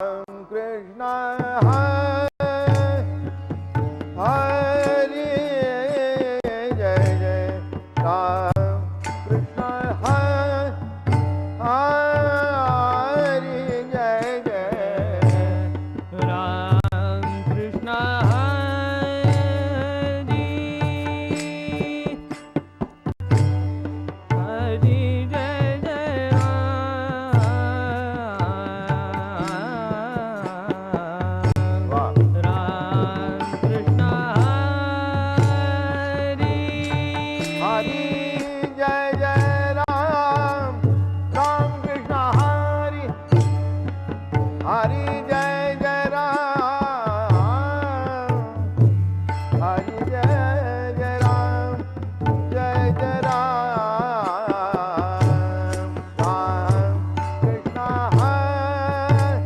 कृष्ण हरे हरे जय जय राम कृष्ण हरे हरे जय जय राम कृष्ण हरि हरि जय जय वाह राम कृष्ण हरि हरि जय जय राम राम कृष्ण हरि हरि जय जय राम हरि जय जय राम जय जय राम राम कृष्ण हरि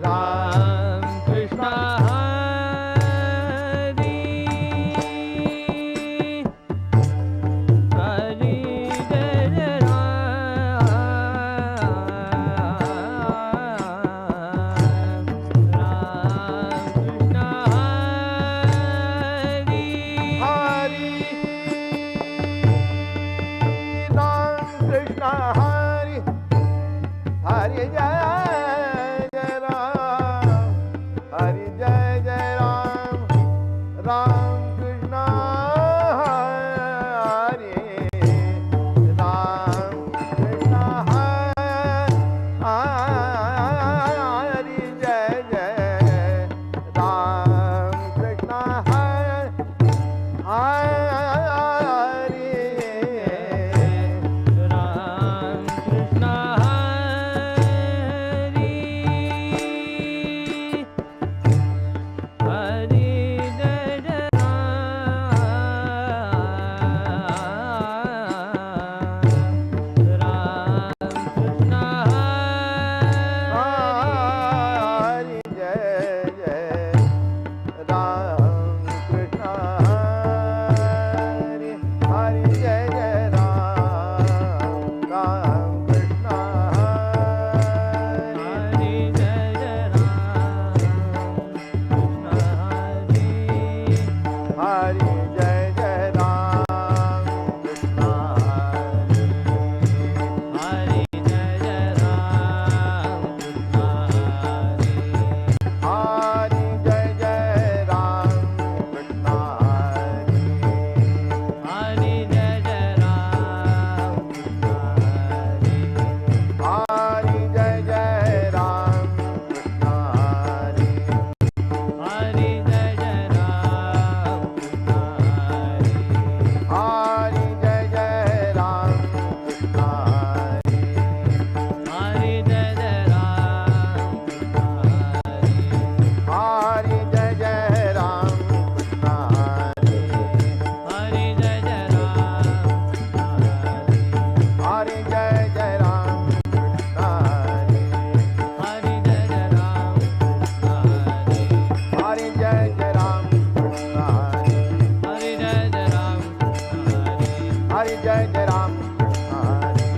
राम कृष्ण हरि हरि जय जय राम कृष्ण हरि हरि राम कृष्ण हरि हरि जय जय राम हरि जय जय राम राम कृष्ण हरि राम कृष्ण हरि जय जय राम कृष्ण हरि राम कृष्ण हरि हरि जय जय राम कृष्ण हरि हरि जय जय राम कृष्ण हरि हरि जय जय राम राम कृष्ण हरि हरि जय जय राम कृष्ण हरि हरि जय जय राम कृष्ण हरि हरि जय जय राम कृष्ण हरि हरि जय जय राम कृष्ण हरि हरि जय जय राम कृष्ण हरि हरि जय जय राम कृष्ण हरि हरि जय जय राम कृष्ण हरि हरि जय जय राम कृष्ण हरि हरि जय जय राम कृष्ण हरि हरि जय जय राम कृष्ण हरि हरि जय जय राम कृष्ण हरि हरि जय जय राम कृष्ण हरि हरि जय जय राम कृष्ण हरि हरि जय जय राम कृष्ण हरि हरि जय जय राम कृष्ण हरि हरि जय जय राम कृष्ण हरि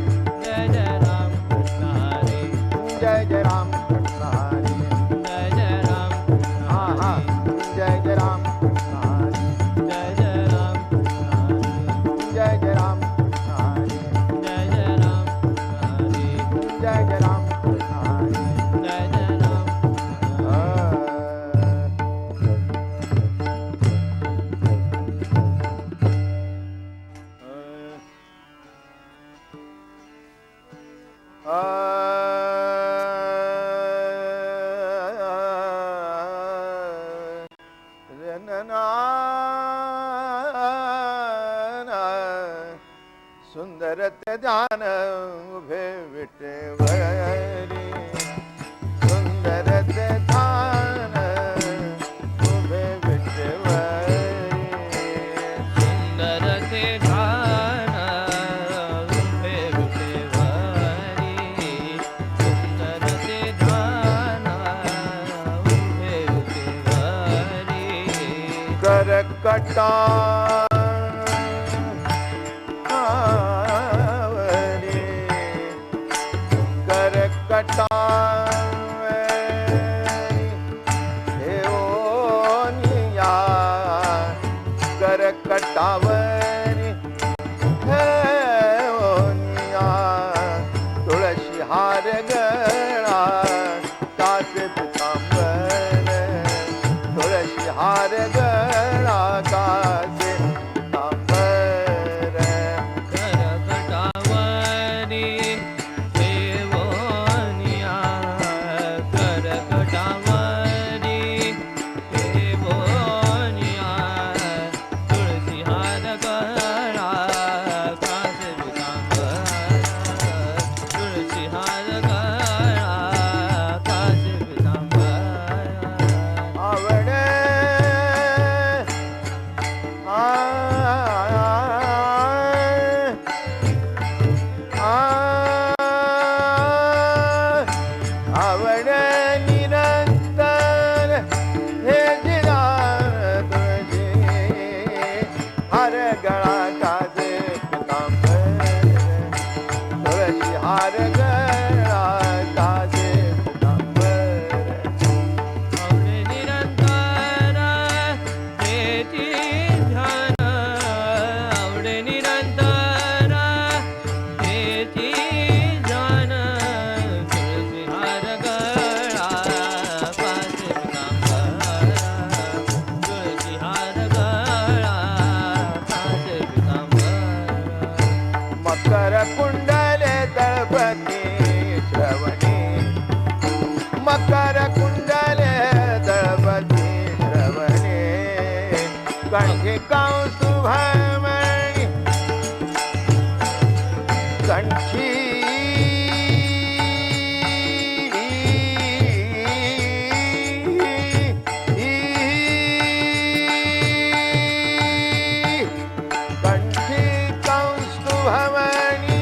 जय जय राम कृष्ण हरि जय जय राम कृष्ण हरि जय जय राम कृष्ण हाँ हाँ हरि जय जय राम कृष्ण हरि जय जय राम कृष्ण हरि जय जय राम कृष्ण हरि जय जय राम कृष्ण हरि जय जय राम कृष्ण हरि जय जय राम कृष्ण सुंदर ते ध्यान उभे विटेवरी सुंदर ते ध्यान उभे विटेवरी सुंदर ते ध्यान उभे विटेवरी सुंदर ते ध्यान उभे विटेवरी करकटा करकटावरी ठेवोनिया करकटावरी ठेवोनिया तुळशी हार गळा कासे पितांबर तुळशी हार गळा कासे पितांबर करकटावरी ठेवोनिया करकटावरी ठेवोनिया तुळशी हार गळा कासे पितांबर तुळशी हार गळा कासे पितांबर आवडे आवडे निरंतर हे जिरा तुझे हर गळा काजे पितांबर तुळशी हार गळा काजे पितांबर आवडे निरंतर हेची ध्यान आवडे निरंतर हेची ध्यान तुळशी हार गळा कासे पितांबर तुळशी हार गळा कासे पितांबर मकर कुंडले दळपती श्रवणी मकर कुंडले दळपती श्रवणे कंठी कौस्तुभमणि कंठी कंठी कौस्तुभमणि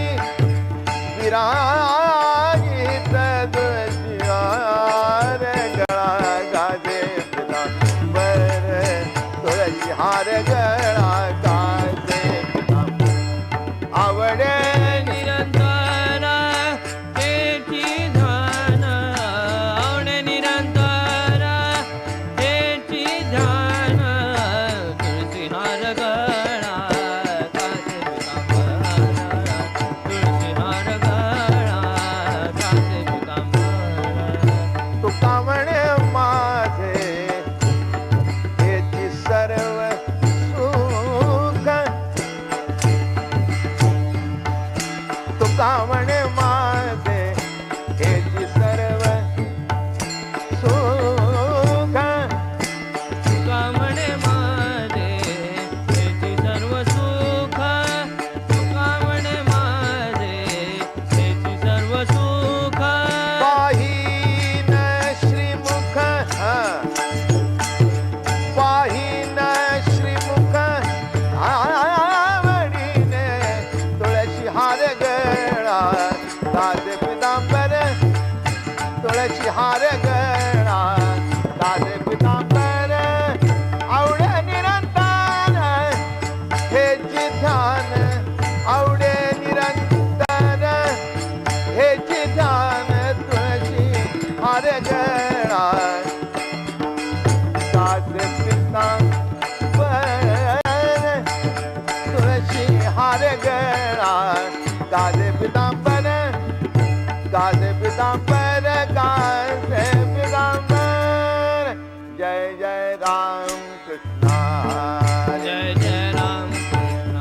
विराजित तुळशीहार गळा गाजे पितांबर तुळशी हार गळा गाजे पितांबर आवडे निरंतर हेची ध्यान आवडे निरंतर हेची ध्यान तुळशी हार गळा कासे पितांबर तुळशी हार गळा कासे पितांबर तुका म्हणे माझे हेची सर्व सुख तुका म्हणे माझे हेची सर्व सुख तुका म्हणे माझे हेची सर्व सुख तुका म्हणे माझे हेची सर्व सुख पाहीन श्रीमुख पाहीन श्रीमुख आवडीने तुळशी हार गळा काजे पितांबर तुळशी हार गळा काजे पितांबर आवडे निरंतर हेची ध्यान आवडे निरंतर हेची ध्यान तुळशी हार गळा काजे पितांबर तुळशी हार गळा काजे पितांबर काजे पितांबर काजे पितांबर जय जय राम कृष्ण जय जय राम कृष्ण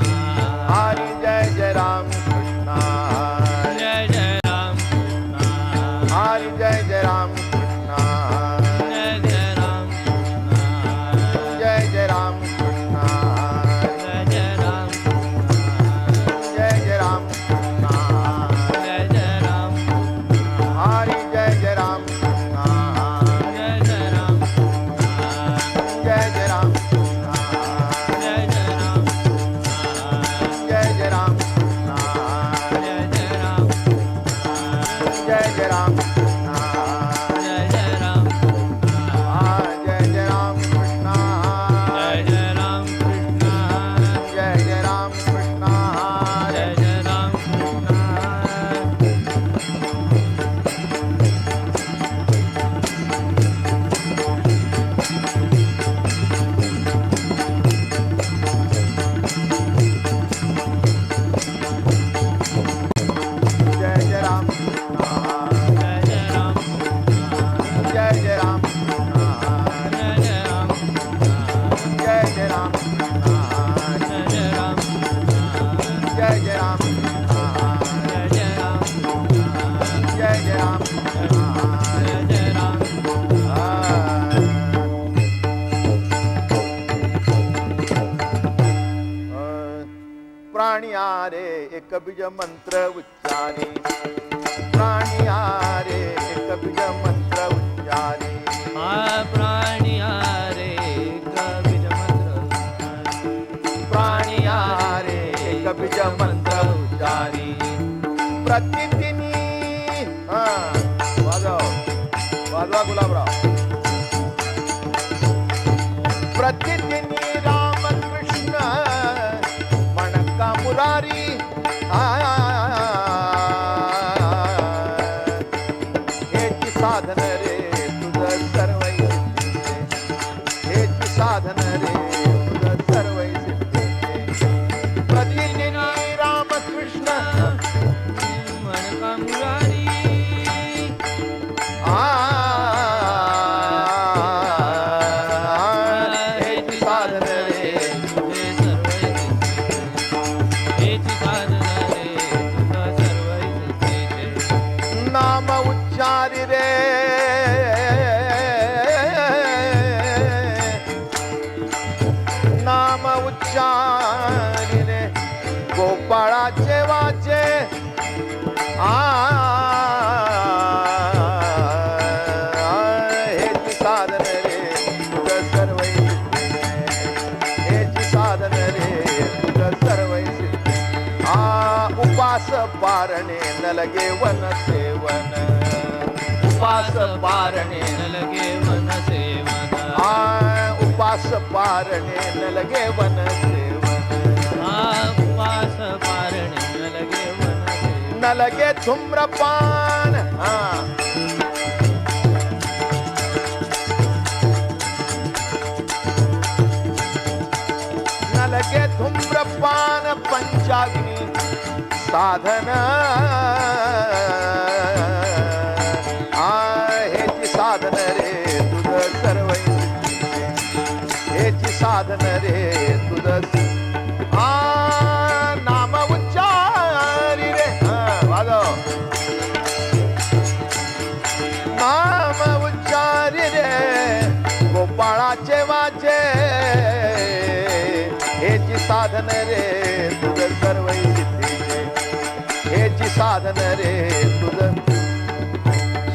हरी जय जय राम कृष्ण जय जय राम कृष्ण हरी जय जय राम कृष्ण जय जय राम कृष्ण जय जय राम कृष्ण जय जय राम कृष्ण जय जय राम कृष्ण जय जय राम हरी जय जय राम कृष्ण जय जय राम जय जय राम कृष्ण जय जय राम जय जय राम कृष्ण जय जय राम बीज मंत्र उच्चारी प्राणिया रे एक बीज मंत्र उच्चारी प्राणिया रे एक बीज मंत्र प्राणिया रे एक बीज मंत्र उच्चारी प्रतिदिनी वाजवा गुलाबराव प्रतिदिनी रामकृष्ण मनका मुरारी हेची साधन रे तुझ सर्व हेची साधन रे तुझ सर्व प्रतिदिनी रामकृष्ण मनका मुरारी नाम उच्चारी रे नाम उच्चारी रे गोपाळाचे वाचे हेची साधन रे तुझ सर्व हेची साधन रे तुझ सर्व उपास पारणे न लगे वन सेवन उपास पारणे न लगे वन सेवन उपास पारणे न लगे वन सेवन उपास पारणे न लगे वन सेवन न लगे धूम्रपान न लगे धूम्रपान पंचाग्नि साधन हेची साधन रे तुझ सर्व हेची साधन रे तुझ नाम उच्चारी रे वाजव नाम उच्चारी रे गोपाळाचे वाचे हेची साधन रे तुझ सर्व हेची साधन रे तुझ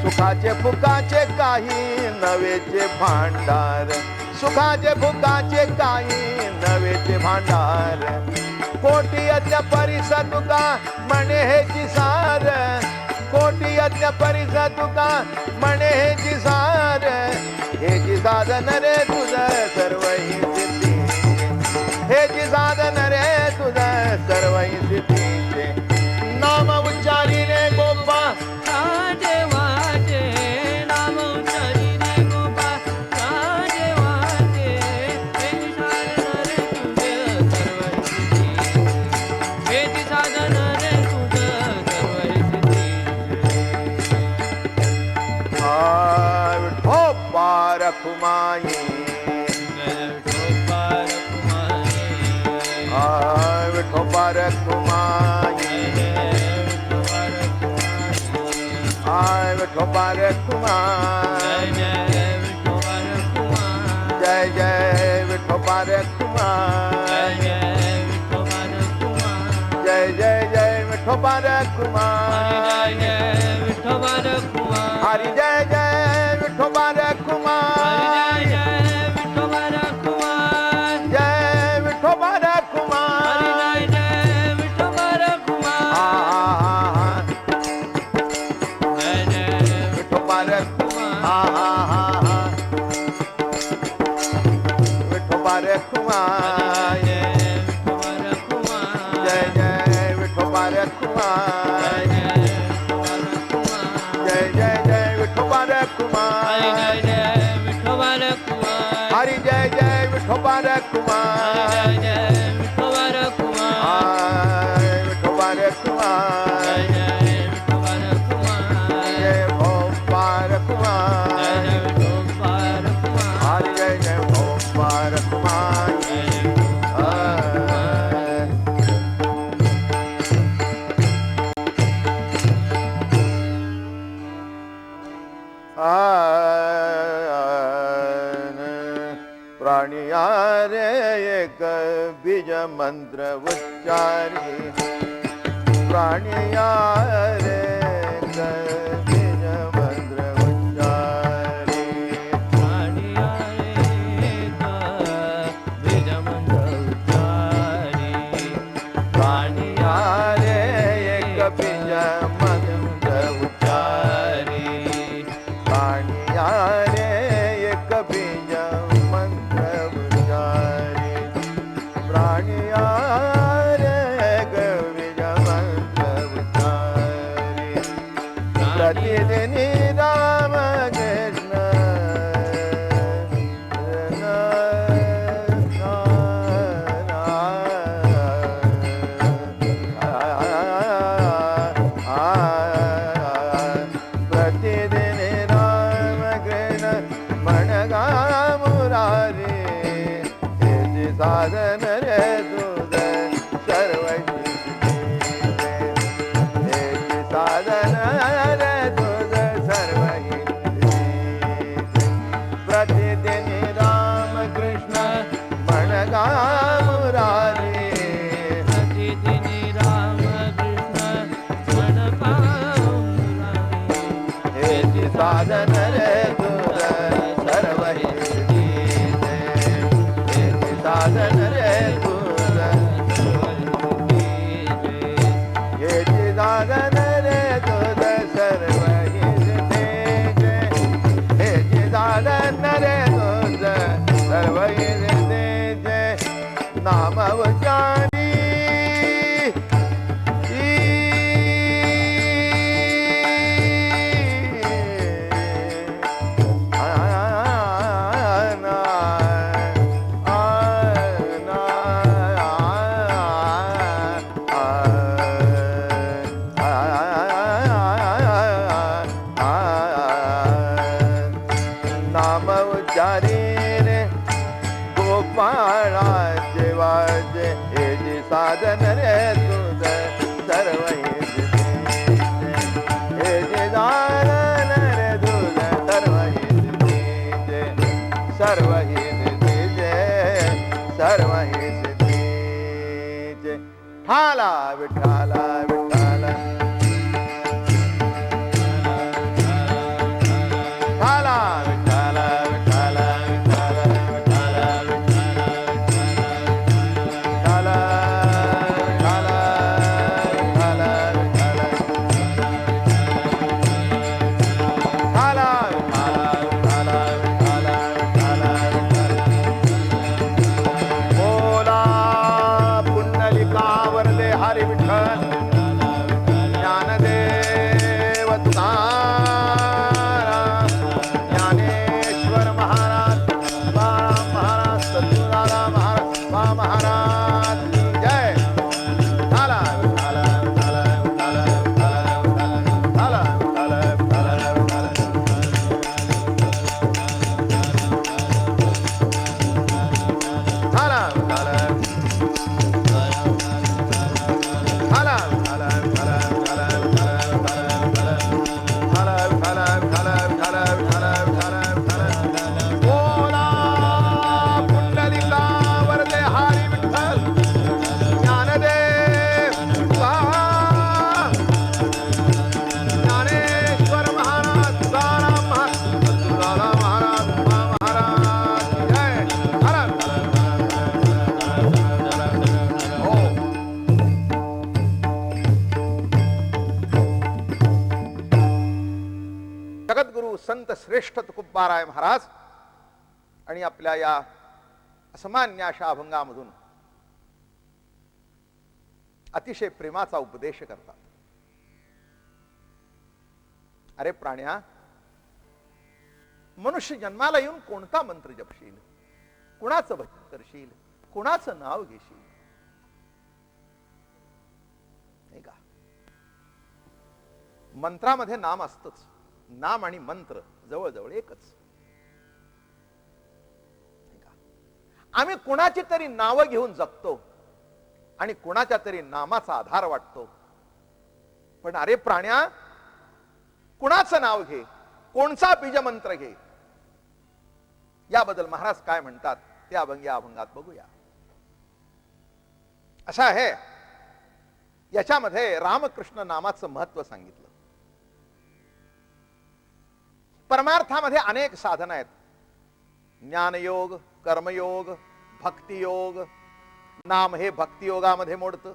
सुखाचे फुकाचे काही नवेचे भांडार सुखाचे फुकाचे काही नवेचे भांडार कोटी यज्ञ परिस तुका म्हणे हेची सार कोटी यज्ञ परिस तुका म्हणे हेची सार हेची साधन रे तुझ सर्व सिद्धी हेची साधन रे तुझ सर्व सिद्धीचे नाम उच्चारी रे गोपा राजे वाजे नाम उच्चारी रे गोपा राजे वाजे हेची साधन रे तुझ सर्व सिद्धी हेची साधन रे तुझ सर्व सिद्धी विठोबा रखुमाई विठोबा रखुमाई विठोबा रखुमाई जय जय विठोबा रखुमाई जय जय जय विठोबा रखुमाई हरि जय जय विठोबा रखुमाई जय विठोबा रखुमाई विठोबा विठोबा रखुमाई जय जय विठोबा रखुमाई जय जय जय विठोबा रखुमाई हरि जय जय विठोबा रखुमाई विठोबा रखुमाई जय भोपा रखुमाई हरि जय जय भोपा रखुमाई प्राणिया रे एक बीज मंत्र उच्चारी प्रतिदिनी राम कृष्ण प्रतिदिनी राम कृष्ण म्हणगा मुरारी हे साधन रे तुझ सर्व साधन रे तुझ सर्व प्रतिदिन राम कृष्ण म्हणगा मुरारी प्रतिदिन राम कृष्ण म्हणगा मुरारी हे साधन रे तुझ सर्व हे साधन रे तुझ हे साधन रे तुझ सर्व हे साधन रे तुझ सर्व नाम उच्चारी नाम उच्चारी रे गोपाळा देवाचे हे जे साधन रे तुझ सर्व हे जे साधन रे तुझ सर्व सर्व सर्व ठाला विठाला विठाला ठाला विठाला विठाला विठाला विठाला ठाला ठाला ठाला ठाला ठाला ठाला ठाला ठाला बोला पुंडलिकावरले हरी विठ्ठल ज्ञानदेव तुकाराम ज्ञानेश्वर महाराज तुकाराम महाराज सद्गुरुदादा महाराज बा महाराज की जय ठाला ठाला ठाला ठाला ठाला ठाला ठाला ठाला ठाला ठाला जगद्गुरु संत श्रेष्ठ तुकोबाराय महाराज आणि आपल्या या असामान्य अशा अभंगामधून अतिशय प्रेमाचा उपदेश करतात. अरे प्राण्या, मनुष्य जन्माला येऊन कोणता मंत्र जपशील, कुणाचं भजन करशील, कुणाचं नाव घेशील, नाही का? मंत्रामध्ये नाम असतच. नाम आणि मंत्र जवळजवळ एकच. आम्ही कुणाची तरी नावं घेऊन जगतो आणि कुणाच्या तरी नामाचा आधार वाटतो. पण अरे प्राण्या, कुणाचं नाव घे, कोणचा बीजमंत्र घे, याबद्दल महाराज काय म्हणतात ते अभंगात बघूया. असं आहे, याच्यामध्ये रामकृष्ण नामाचं महत्व सांगितलं. परमार्थामध्ये अनेक साधन आहेत. ज्ञानयोग, कर्मयोग, भक्तियोग. नाम हे भक्तियोगामध्ये मोडतं.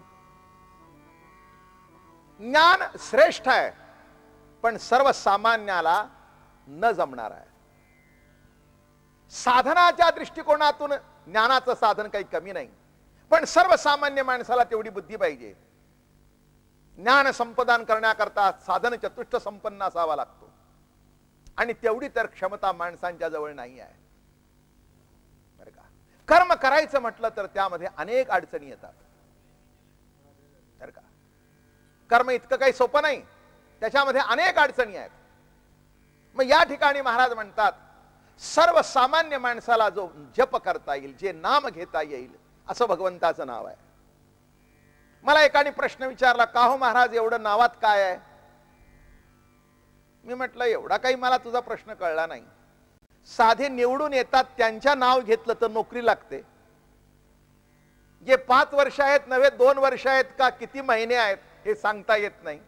ज्ञान श्रेष्ठ आहे, पण सर्वसामान्याला न जमणार आहे. साधनाच्या दृष्टिकोनातून ज्ञानाचं साधन काही कमी नाही, पण सर्वसामान्य माणसाला तेवढी बुद्धी पाहिजे, ज्ञान संपादन करण्याकरता साधन चतुष्ट संपन्न असावा लागतो, आणि तेवढी तर क्षमता माणसांच्या जवळ नाही आहे. बरं का, कर्म करायचं म्हटलं तर त्यामध्ये अनेक अडचणी येतात. बरं का, कर्म इतकं काही सोपं नाही, त्याच्यामध्ये अनेक अडचणी आहेत. मग या ठिकाणी महाराज म्हणतात, सर्वसामान्य माणसाला जो जप करता येईल, जे नाम घेता येईल, असं भगवंताचं नाव आहे. मला एकाने प्रश्न विचारला, का हो महाराज एवढं नावात काय आहे? मी म्हटलं, एवढा काही मला तुझा प्रश्न कळला नाही. साधे निवडून येतात त्यांच्या नाव घेतलं तर नोकरी लागते. जे 5 वर्ष आहेत नव्हे 2 वर्ष आहेत का किती महिने आहेत हे सांगता येत नाही.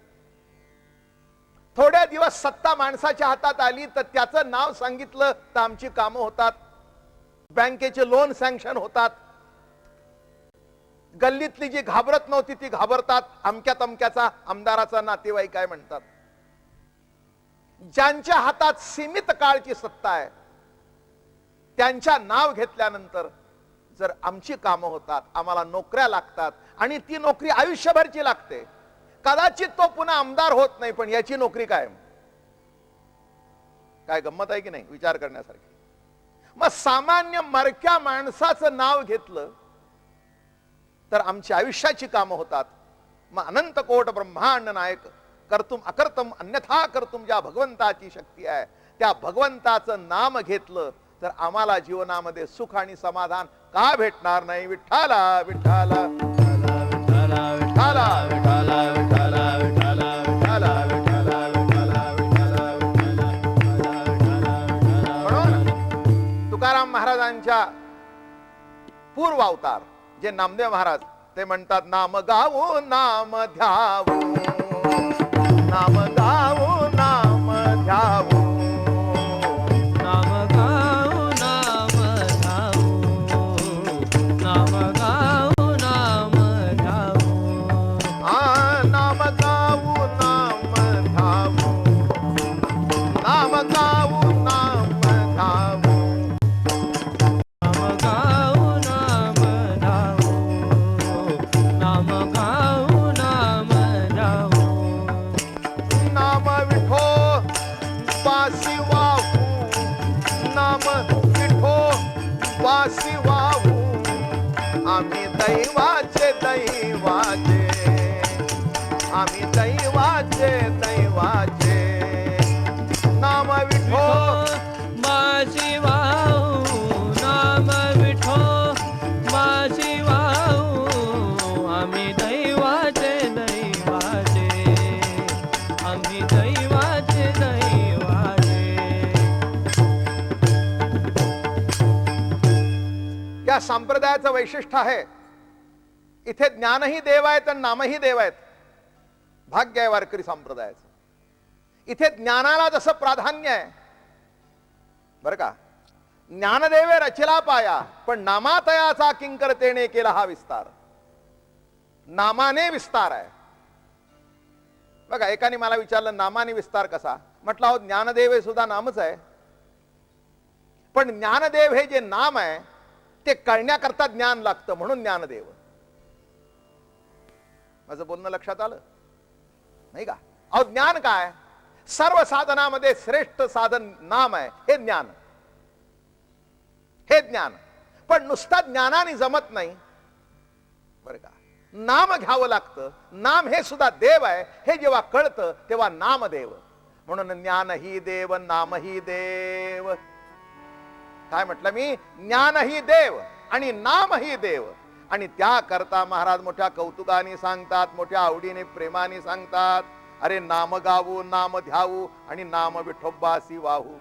थोड्या दिवस सत्ता माणसाच्या हातात आली तर त्याचं नाव सांगितलं तर आमची कामं होतात, बँकेचे लोन सँक्शन होतात, गल्लीतली जी घाबरत नव्हती ती घाबरतात, अमक्या तमक्याचा आमदाराचा नातेवाईक काय म्हणतात. ज्यांच्या हातात सीमित काळची सत्ता आहे त्यांच्या नाव घेतल्यानंतर जर आमची कामं होतात, आम्हाला नोकऱ्या लागतात, आणि ती नोकरी आयुष्यभरची लागते. कदाचित तो पुन्हा आमदार होत नाही, पण याची नोकरी काय? काय गंमत आहे की नाही, विचार करण्यासारखी. मग सामान्य मरक्या माणसाचं नाव घेतलं तर आमची आयुष्याची कामं होतात. मग अनंत कोट ब्रह्मांड नायक कर्तुम अकर्तम अन्यथा कर्तुम ज्या भगवंताची शक्ती आहे, त्या भगवंताचं नाम घेतलं तर आम्हाला जीवनामध्ये सुख आणि समाधान का भेटणार नाही? विठ्ठला विठ्ठला विठ्ठला विठ्ठला विठ्ठला विठ्ठला विठ्ठला विठ्ठला विठ्ठला विठ्ठला विठ्ठला. म्हणून तुकाराम महाराजांच्या पूर्व अवतार जे नामदेव महाराज ते म्हणतात, नाम गावो नाम ध्यावो, नाम गावो नाम ध्यावो, नाम गाओ नाम ध्यावो, नाम गाओ नाम ध्यावो. नाम गावो नाम ध्यावो, नाम गावो नाम ध्यावो, नाम गाओ नाम ध्यावो, नाम गाओ नाम ध्यावो. नाम विठो वासी वाहू, नाम विठो वासी वाहू, आम्ही दैवाचे दैवाचे, आम्ही दैवाचे दैवाचे. नाम विठो मासी वाहू, नाम विठो मासी वाहू, आम्ही दैवाचे दैवाचे, आम्ही दैवाचे दैवाचे. या संप्रदायाचं वैशिष्ट्य आहे, इथे ज्ञानही देव आहेत आणि नामही देव आहेत. भाग्य आहे वारकरी संप्रदायाचं. इथे ज्ञानाला जसं प्राधान्य आहे, बरं का, ज्ञानदेवे रचिला पाया, पण नामातयाचा किंकरतेने केला हा विस्तार. नामाने विस्तार आहे. बघा, एकाने मला विचारलं नामाने विस्तार कसा? म्हटलं, अहो ज्ञानदेव हे सुद्धा नामच आहे, पण ज्ञानदेव हे जे नाम आहे ते कळण्याकरता ज्ञान लागतं, म्हणून ज्ञानदेव. माझं बोलणं लक्षात आलं नाही का? अहो ज्ञान काय? सर्व साधनामध्ये श्रेष्ठ साधन नाम आहे, हे ज्ञान, हे ज्ञान. पण नुसता ज्ञानाने जमत नाही, बरं का, नाम घ्यावं लागतं. नाम हे सुद्धा देव आहे, हे जेव्हा कळतं तेव्हा नामदेव. म्हणून ज्ञान ही देव नाम ही देव. काय म्हटलं मी? ज्ञान ही देव आणि नाम ही देव. आणि त्याकरता महाराज मोठ्या कौतुकाने सांगतात, मोठ्या आवडीने प्रेमाने सांगतात, अरे नाम गावू नाम ध्यावू आणि नाम विठोबासी वाहू,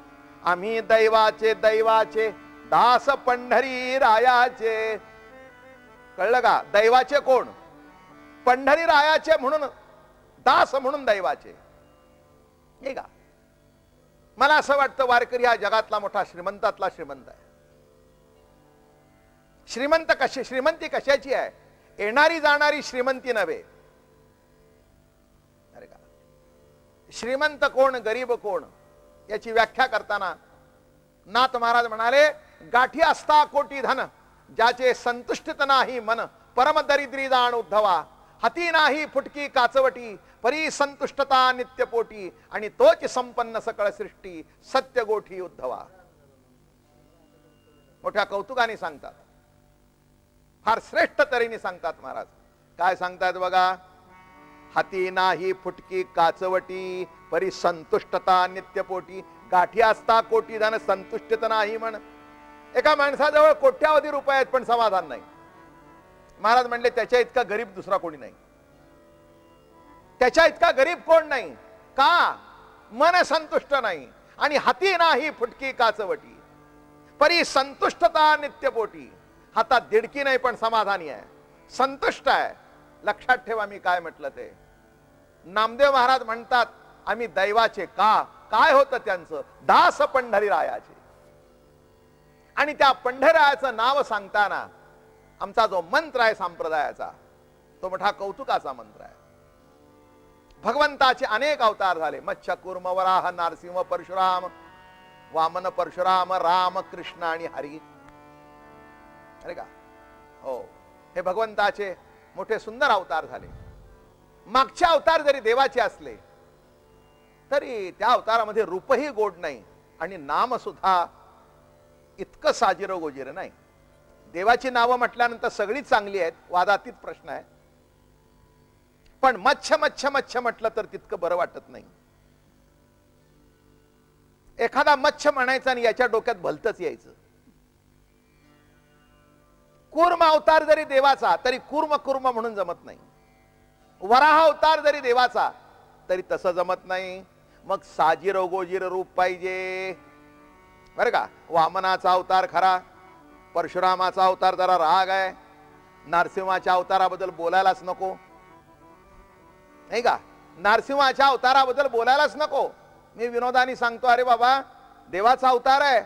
आम्ही दैवाचे दैवाचे दास पंढरी रायाचे. कळलं का? दैवाचे कोण? पंढरी रायाचे, म्हणून दास म्हणून दैवाचे. हे का? मला असं वाटतं वारकरी हा जगातला मोठा श्रीमंतातला श्रीमंत आहे. श्रीमंत कशी, श्रीमंती कशाची आहे? येणारी जाणारी श्रीमंती नव्हे. अरे का, श्रीमंत कोण गरीब कोण याची व्याख्या करताना नाथ महाराज म्हणाले, गाठी असता कोटी धन, ज्याचे संतुष्टित नाही मन, परम दरिद्री जाण उद्धवा, हाती नाही फुटकी काचवटी, परी संतुष्टता नित्यपोटी, आणि तोच संपन्न सकळ सृष्टी, सत्य गोठी उद्धवा. मोठ्या कौतुकाने सांगतात, फार श्रेष्ठ तऱ्हेने सांगतात महाराज. काय सांगतात बघा, हाती नाही फुटकी काचवटी, परी संतुष्टता नित्यपोटी. गाठी असता कोटी धन संतुष्टित नाही म्हण. एका माणसाजवळ कोट्यावधी रुपये आहेत पण समाधान नाही. महाराज म्हणले त्याच्या इतका गरीब दुसरा कोणी नाही. त्याच्या इतका गरीब कोण नाही. का? मन संतुष्ट नाही. आणि हाती नाही फुटकी काचवटी, परी संतुष्टता नित्यपोटी. हातात दिडकी नाही पण समाधानी आहे, संतुष्ट आहे. लक्षात ठेवा मी काय म्हटलं ते. नामदेव महाराज म्हणतात आम्ही दैवाचे का. काय होतं त्यांचं? दास पंढरीरायाचे. आणि त्या पंढरीरायाचं नाव सांगताना आमचा जो मंत्र आहे संप्रदायाचा, तो मोठा कौतुकाचा मंत्र आहे. भगवंताचे अनेक अवतार झाले. मत्स्य कूर्म वराह नारसिंह परशुराम, वामन परशुराम, राम कृष्ण आणि हरी. अरे का हो, हे भगवंताचे मोठे सुंदर अवतार झाले. मागचे अवतार जरी देवाचे असले तरी त्या अवतारामध्ये रूपही गोड नाही आणि नाम सुद्धा इतकं साजिर गोजिर नाही. देवाची नावं म्हटल्यानंतर सगळीच चांगली आहेत, वादातीत प्रश्न आहे. पण मच्छ मच्छ मच्छ म्हटलं तर तितकं बरं वाटत नाही. एखादा मच्छ म्हणायचा आणि याच्या डोक्यात भलतच यायचं. कूर्म अवतार जरी देवाचा तरी कूर्म कूर्म म्हणून जमत नाही. वराह अवतार जरी देवाचा तरी तसं जमत नाही. मग साजिर गोजिर रूप पाहिजे बरं का. वामनाचा अवतार खरा, परशुरामाचा अवतार जरा राग आहे, नरसिंहाच्या अवताराबद्दल बोलायलाच नको नाही का. नरसिंहाच्या अवताराबद्दल बोलायलाच नको. मी विनोदाने सांगतो, अरे बाबा देवाचा अवतार आहे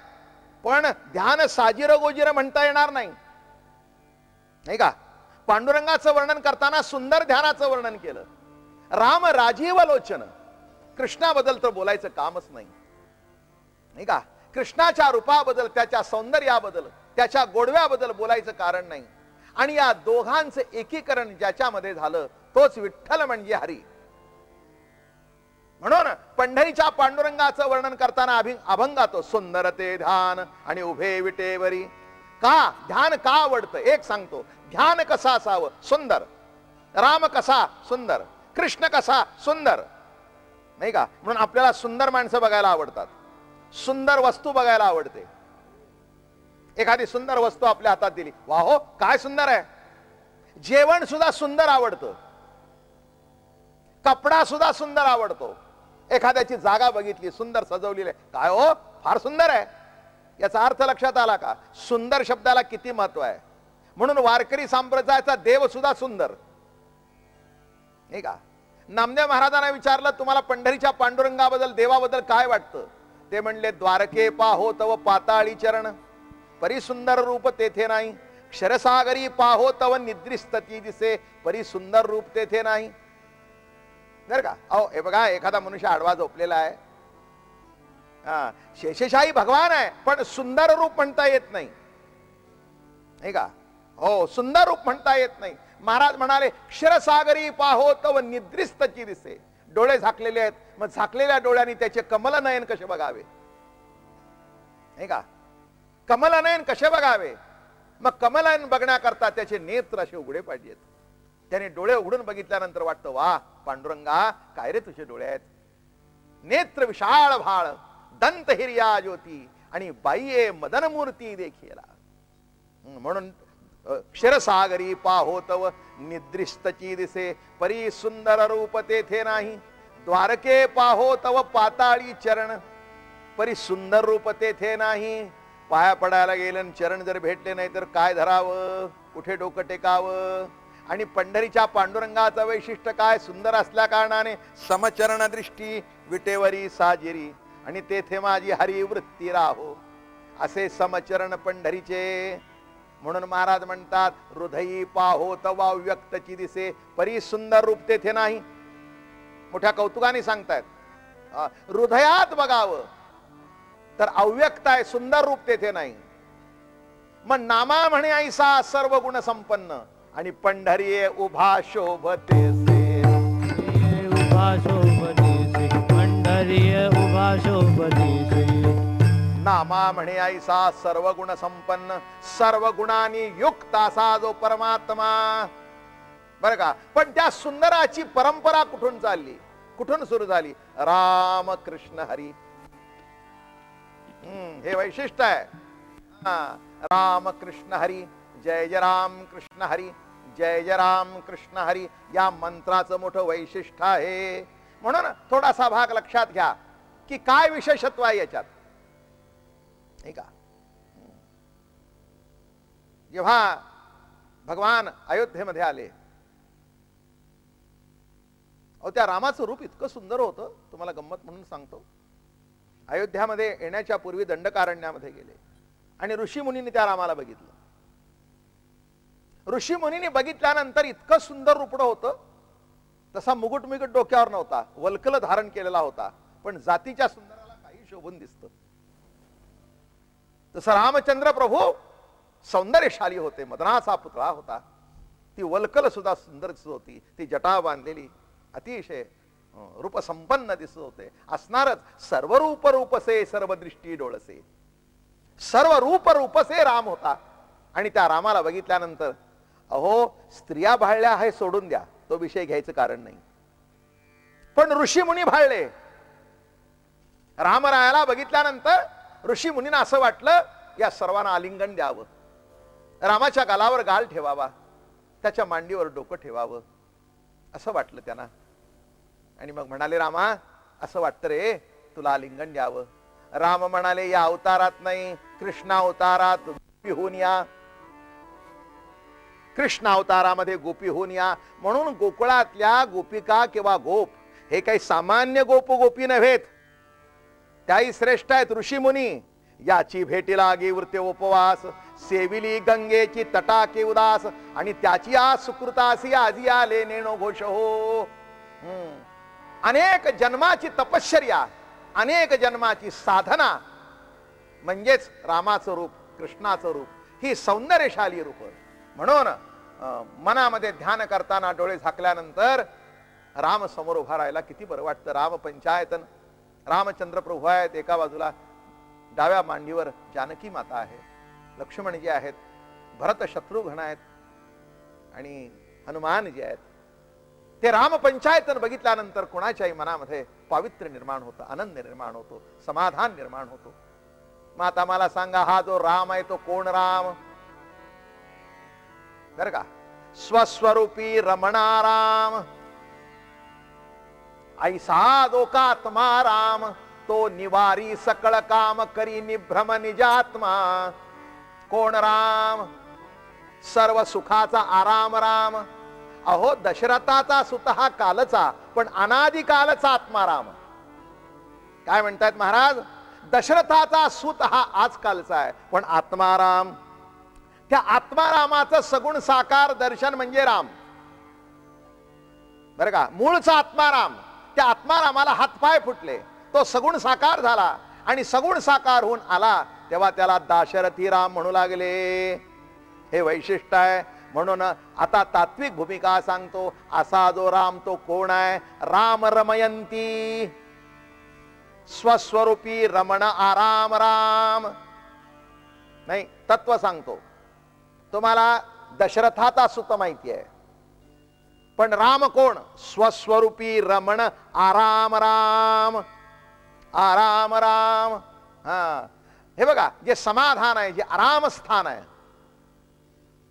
पण ध्यान साजिर गोजिर म्हणता येणार नाही नाही का. पांडुरंगाचं वर्णन करताना सुंदर ध्यानाचं वर्णन केलं. राम राजीव लोचन, कृष्णाबद्दल तर बोलायचं कामच नाही नाही का. कृष्णाच्या रूपाबद्दल, त्याच्या सौंदर्याबद्दल, त्याच्या गोडव्याबद्दल बोलायचं कारण नाही. आणि या दोघांचं एकीकरण ज्याच्यामध्ये झालं तोच विठ्ठल म्हणजे हरी. म्हणून पंढरीच्या पांडुरंगाचं वर्णन करताना अभंगातो सुंदर ते ध्यान आणि उभे विटेवरी. का ध्यान का आवडतं एक सांगतो. ध्यान कसं असावं? सुंदर. राम कसा? सुंदर. कृष्ण कसा? सुंदर नाही का. म्हणून आपल्याला सुंदर माणसं बघायला आवडतात, सुंदर वस्तू बघायला आवडते. एखादी सुंदर वस्तू आपल्या हातात दिली, वा हो काय सुंदर आहे. जेवण सुद्धा सुंदर आवडतं, कपडा सुद्धा सुंदर आवडतो. एखाद्याची जागा बघितली सुंदर सजवलेली आहे, काय हो फार सुंदर आहे. याचा अर्थ लक्षात आला का? सुंदर शब्दाला किती महत्व आहे. म्हणून वारकरी संप्रदायाचा देव सुद्धा सुंदर नाही का. नामदेव महाराजांना विचारलं तुम्हाला पंढरीच्या पांडुरंगाबद्दल देवाबद्दल काय वाटतं? ते म्हणले द्वारके पाहो तव पाताळी चरण, परी सुंदर रूप तेथे नाही. क्षरसागरी पाहो तव निद्रिस्तती दिसे, परी सुंदर रूप तेथे नाही. बरं का. अहो हे बघा, एखादा मनुष्य आडवा झोपलेला आहे, शेषशाही भगवान आहे पण सुंदर रूप म्हणता येत नाही नाही का. हो सुंदर रूप म्हणता येत नाही. महाराज म्हणाले क्षरसागरी पाहो तव निद्रिस्तची दिसे. डोळे झाकलेले आहेत, मग झाकलेल्या डोळ्यांनी त्याचे कमलनयन कसे बघावे नाही का. कमलनयन कसे बघावे? मग कमलनयन बघण्याकरता त्याचे नेत्र असे उघडे पाहिजेत. त्याने डोळे उघडून बघितल्यानंतर वाटतं वा पांडुरंगा काय रे तुझे डोळे आहेत. नेत्र विशाळ भाळ, दंत हिर्या ज्योती आणि बाह्ये मदन मूर्ती देखील. म्हणून क्षरसागरी पाहो तव निद्रिस्तची दिसे, परी सुंदर रूप तेथे नाही. द्वारके पाहो तव पाताळी चरण, परी सुंदर रूप तेथे नाही. पाया पडायला गेलं चरण जर भेटले नाही तर काय धरावं, कुठे डोकं टेकावं. आणि पंढरीच्या पांडुरंगाचं वैशिष्ट्य काय? सुंदर असल्या कारणाने समचरण दृष्टी विटेवरी साजिरी, आणि तेथे माझी हरी वृत्ती राहो. असे समचरण पंढरीचे. म्हणून महाराज म्हणतात हृदयी पाहो तवा व्यक्तची दिसे, परी सुंदर रूप तेथे नाही. मोठ्या कौतुकाने सांगतायत हृदयात बघावं तर अव्यक्त आहे, सुंदर रूप तेथे नाही. मग नामा म्हणे ऐसा सर्व गुण संपन्न, आणि पंढरीये उभा शोभतेसे. उभा शोभतेसे पंढरीय उभा शोभतेसे. नामा म्हणे ऐसा सर्व गुण संपन्न सर्व गुणांनी युक्त असा जो परमात्मा. बर का, पण त्या सुंदराची परंपरा कुठून चालली, कुठून सुरू झाली? राम कृष्ण हरी. हे वैशिष्ट्य आहे. राम कृष्ण हरी, जय जय राम कृष्ण हरी, जय जय राम कृष्ण हरी, या मंत्राचं मोठं वैशिष्ट्य आहे. म्हणून थोडासा भाग लक्षात घ्या की काय विशेषत्व आहे याच्यात, नाही का? जेव्हा भगवान अयोध्येमध्ये आले, त्या रामाचं रूप इतकं सुंदर होतं, तुम्हाला गंमत म्हणून सांगतो. अयोध्यामध्ये येण्याच्या पूर्वी दंडकारण्यामध्ये गेले आणि ऋषीमुनींनी त्या रामाला बघितलं. ऋषीमुनींनी बघितल्यानंतर इतकं सुंदर रूपडं होतं, तसा मुकुट मिकुट डोक्यावर नव्हता, वल्कल धारण केलेला होता, पण जातीच्या सुंदराला काही शोभून दिसतं. तसं रामचंद्र प्रभू सौंदर्यशाली होते, मदनाचा पुतळा होता, ती वल्कल सुद्धा सुंदर दिसत होती, ती जटा बांधलेली अतिशय रूप संपन्न दिसत होते. असणारच, सर्व रूप रूपसे सर्व दृष्टी डोळसे, सर्व रूप रूपसे राम होता. आणि त्या रामाला बघितल्यानंतर अहो स्त्रिया भाळल्या हे सोडून द्या, तो विषय घ्यायचं कारण नाही, पण ऋषी मुनी भाळले. रामरायाला बघितल्यानंतर ऋषी मुनींना असं वाटलं या सर्वांना आलिंगन द्यावं, रामाच्या गालावर गाल ठेवावा, त्याच्या मांडीवर डोकं ठेवावं, असं वाटलं त्यांना. आणि मग म्हणाले, रामा असं वाटतं रे तुला आलिंगन द्यावं. राम म्हणाले, या अवतारात नाही, कृष्ण अवतारात गोपी होऊन या, कृष्ण अवतारामध्ये गोपी होऊन या. म्हणून गोकुळातल्या गोपिका किंवा गोप हे काही सामान्य गोप गोपी नव्हेत, त्याही श्रेष्ठ आहेत ऋषी मुनी. याची भेटी लागे वृत्ते उपवास, सेविली गंगेची तटाके उदास, आणि त्याची आज सुकृतासी आजी आले नेणो घोष हो. अनेक जन्माची तपश्चर्या, अनेक जन्माची साधना म्हणजेच रामाचं रूप, कृष्णाचं रूप, ही सौंदर्यशाली रूप. म्हणून मनामध्ये ध्यान करताना डोळे झाकल्यानंतर राम समोर उभा राहायला किती बरं वाटतं. राम पंचायतन, रामचंद्र प्रभू आहेत, एका बाजूला डाव्या मांडीवर जानकी माता आहे, लक्ष्मणजी आहेत, भरत शत्रुघ्न आहेत आणि हनुमानजी आहेत. ते राम पंचायतन बघितल्यानंतर कोणाच्याही मनामध्ये पावित्र्य निर्माण होतं, आनंद निर्माण होतो, समाधान निर्माण होतो. माता मला सांगा, हा जो राम आहे तो कोण राम? बर का, स्वस्वरूपी रमणाराम, ऐसा दोकात्मा राम, तो निवारी सकळ काम करी निभ्रम निजात्मा. कोण राम? सर्व सुखाचा आराम राम. अहो दशरथाचा सुत हा कालचा, पण अनादिकालचा आत्माराम. काय म्हणतायत महाराज? दशरथाचा सूत हा आजकालचा आहे, पण आत्माराम. त्या आत्मारामाचं सगुण साकार दर्शन म्हणजे राम, बरं का. मूळचा आत्माराम, त्या आत्मारामाला हातपाय फुटले, तो सगुण साकार झाला, आणि सगुण साकार होऊन आला तेव्हा त्याला दाशरथी राम म्हणू लागले. हे वैशिष्ट्य आहे. म्हणून आता तात्विक भूमिका सांगतो. असा जो राम तो कोण आहे? राम रमयंती, स्वस्वरूपी रमण आराम राम. नाही, तत्व सांगतो तुम्हाला. दशरथाचा सुत माहिती आहे, पण राम कोण? स्वस्वरूपी रमण आराम राम. आराम राम. हे बघा, जे समाधान आहे, जे आराम स्थान आहे,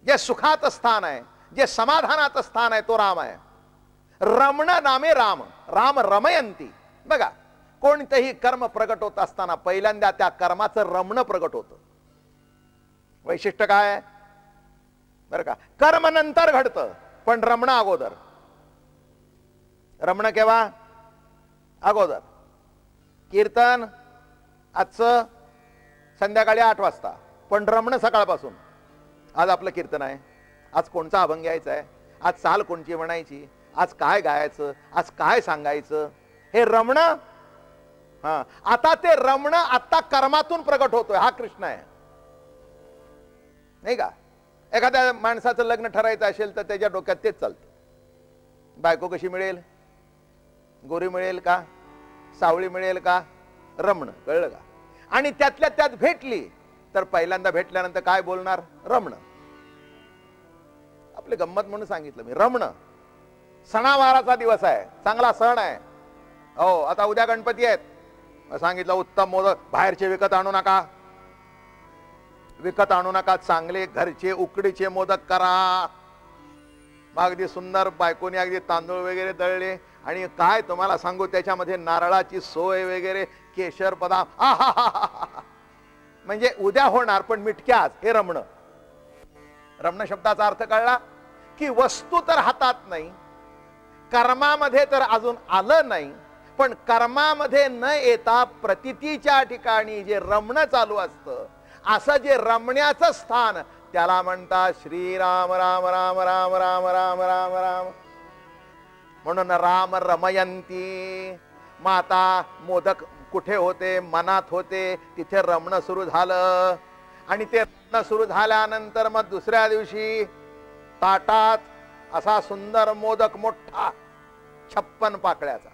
जे सुखात स्थान आहे, जे समाधानात स्थान आहे, तो राम आहे. रमण नामे राम. राम रमयंती. बघा, कोणतेही कर्म प्रगट होत असताना पहिल्यांदा त्या कर्माचं रमण प्रगट होतं. वैशिष्ट्य काय? बरं का, कर्म नंतर घडतं, पण रमण अगोदर. रमण केव्हा? अगोदर. कीर्तन आजचं संध्याकाळी 8 वाजता, पण रमण सकाळपासून. आज आपलं कीर्तन आहे, आज कोणचा अभंग घ्यायचा आहे, आज चाल कोणची म्हणायची, आज काय गायचं, आज काय सांगायचं, हे रमण. आता ते रमण आता कर्मातून प्रगट होतोय. हा कृष्ण आहे, नाही का. एखाद्या माणसाचं लग्न ठरायचं असेल तर त्याच्या डोक्यात तेच चालतं, बायको कशी मिळेल, गोरी मिळेल का, सावळी मिळेल का, रमणं. कळलं का? आणि त्यातल्या त्यात भेटली तर पहिल्यांदा भेटल्यानंतर काय बोलणार, रमणं. आपली गंमत म्हणून सांगितलं मी, रमणं. सणावाराचा दिवस आहे, चांगला सण आहे. हो, आता उद्या गणपती आहेत, सांगितलं उत्तम मोदक बाहेरचे विकत आणू नका, विकत आणू नका, चांगले घरचे उकडीचे मोदक करा. अगदी सुंदर बायकोने अगदी तांदूळ वगैरे दळले आणि काय तुम्हाला सांगू, त्याच्यामध्ये नारळाची सोय वगैरे, केशर बदाम, म्हणजे उद्या होणार पण मिटक्याच. हे रमणं. रमण शब्दाचा अर्थ कळला की वस्तू तर हातात नाही, कर्मामध्ये तर अजून आलं नाही, पण कर्मामध्ये न येता प्रतितीच्या ठिकाणी जे रमणं चालू असतं, असं जे रमण्याचं स्थान, त्याला म्हणतात श्रीराम राम राम राम राम राम राम राम. म्हणून राम रमयंती. माता मोदक कुठे होते, मनात होते, तिथे रमणं सुरू झालं. आणि ते रमणं सुरू झाल्यानंतर मग दुसऱ्या दिवशी ताटात असा सुंदर मोदक मोठा 56 पाकळ्याचा,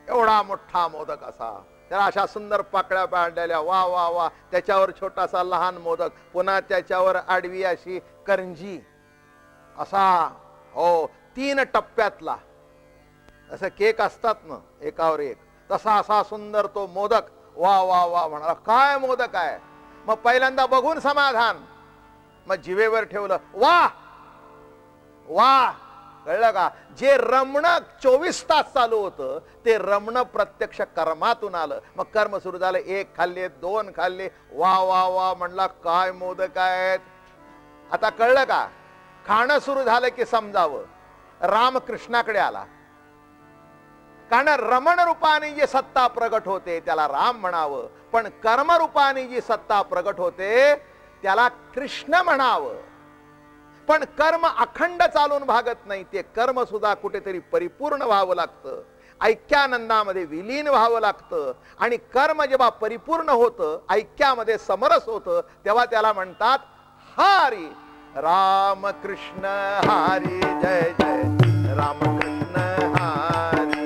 एवढा मोठा मोदक असा, त्याला अशा सुंदर पाकळ्या पाडलेल्या, वा वा वा. त्याच्यावर छोटासा लहान मोदक, पुन्हा त्याच्यावर आडवी अशी करंजी, असा हो 3 टप्प्यातला, असं केक असतात ना एकावर एक, तसा असा सुंदर तो मोदक. वा वा वा म्हणाला, काय मोदक आहे. मग पहिल्यांदा बघून समाधान, मग जिवेवर ठेवलं, वा वा. कळलं का? जे रमणं 24 तास चालू होतं ते रमणं प्रत्यक्ष कर्मातून आलं. मग कर्म सुरू झालं, 1 खाल्ले, 2 खाल्ले, वा वा वा म्हणला, काय मोदक आहेत. आता कळलं का? खाणं सुरू झालं की समजावं राम कृष्णाकडे आला. कारण रमण रूपाने जी सत्ता प्रगट होते त्याला राम म्हणावं, पण कर्म रूपाने जी सत्ता प्रगट होते त्याला कृष्ण म्हणावं. पण कर्म अखंड चालून भागत नाही, ते कर्म सुद्धा कुठेतरी परिपूर्ण व्हावं लागतं, ऐक्यानंदामध्ये विलीन व्हावं लागतं. आणि कर्म जेव्हा परिपूर्ण होतं, ऐक्यामध्ये समरस होतं, तेव्हा त्याला म्हणतात हरी. राम कृष्ण हरी जय जय राम कृष्ण हरी.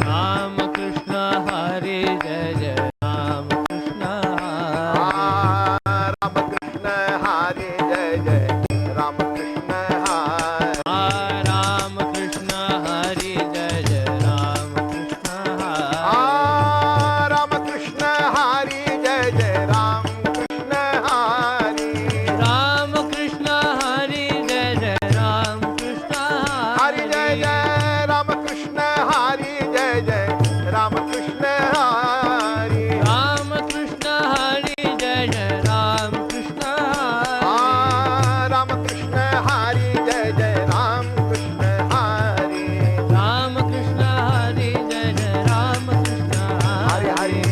राम कृष्ण हरी जय जय राम कृष्ण राम कृष्ण हरी जय जय राम कृष्ण हरी. राम कृष्ण हरी जय जय राम कृष्ण राम कृष्ण हरी जय जय राम कृष्ण हरी. राम कृष्ण हरी जय जय राम कृष्ण हरी जय जय राम कृष्ण हरी जय जय राम कृष्ण हरी. राम कृष्ण हरी जय जय राम कृष्ण राम कृष्ण हरी जय जय राम कृष्ण हरी. राम कृष्ण हरी जय जय राम कृष्ण हरी हरी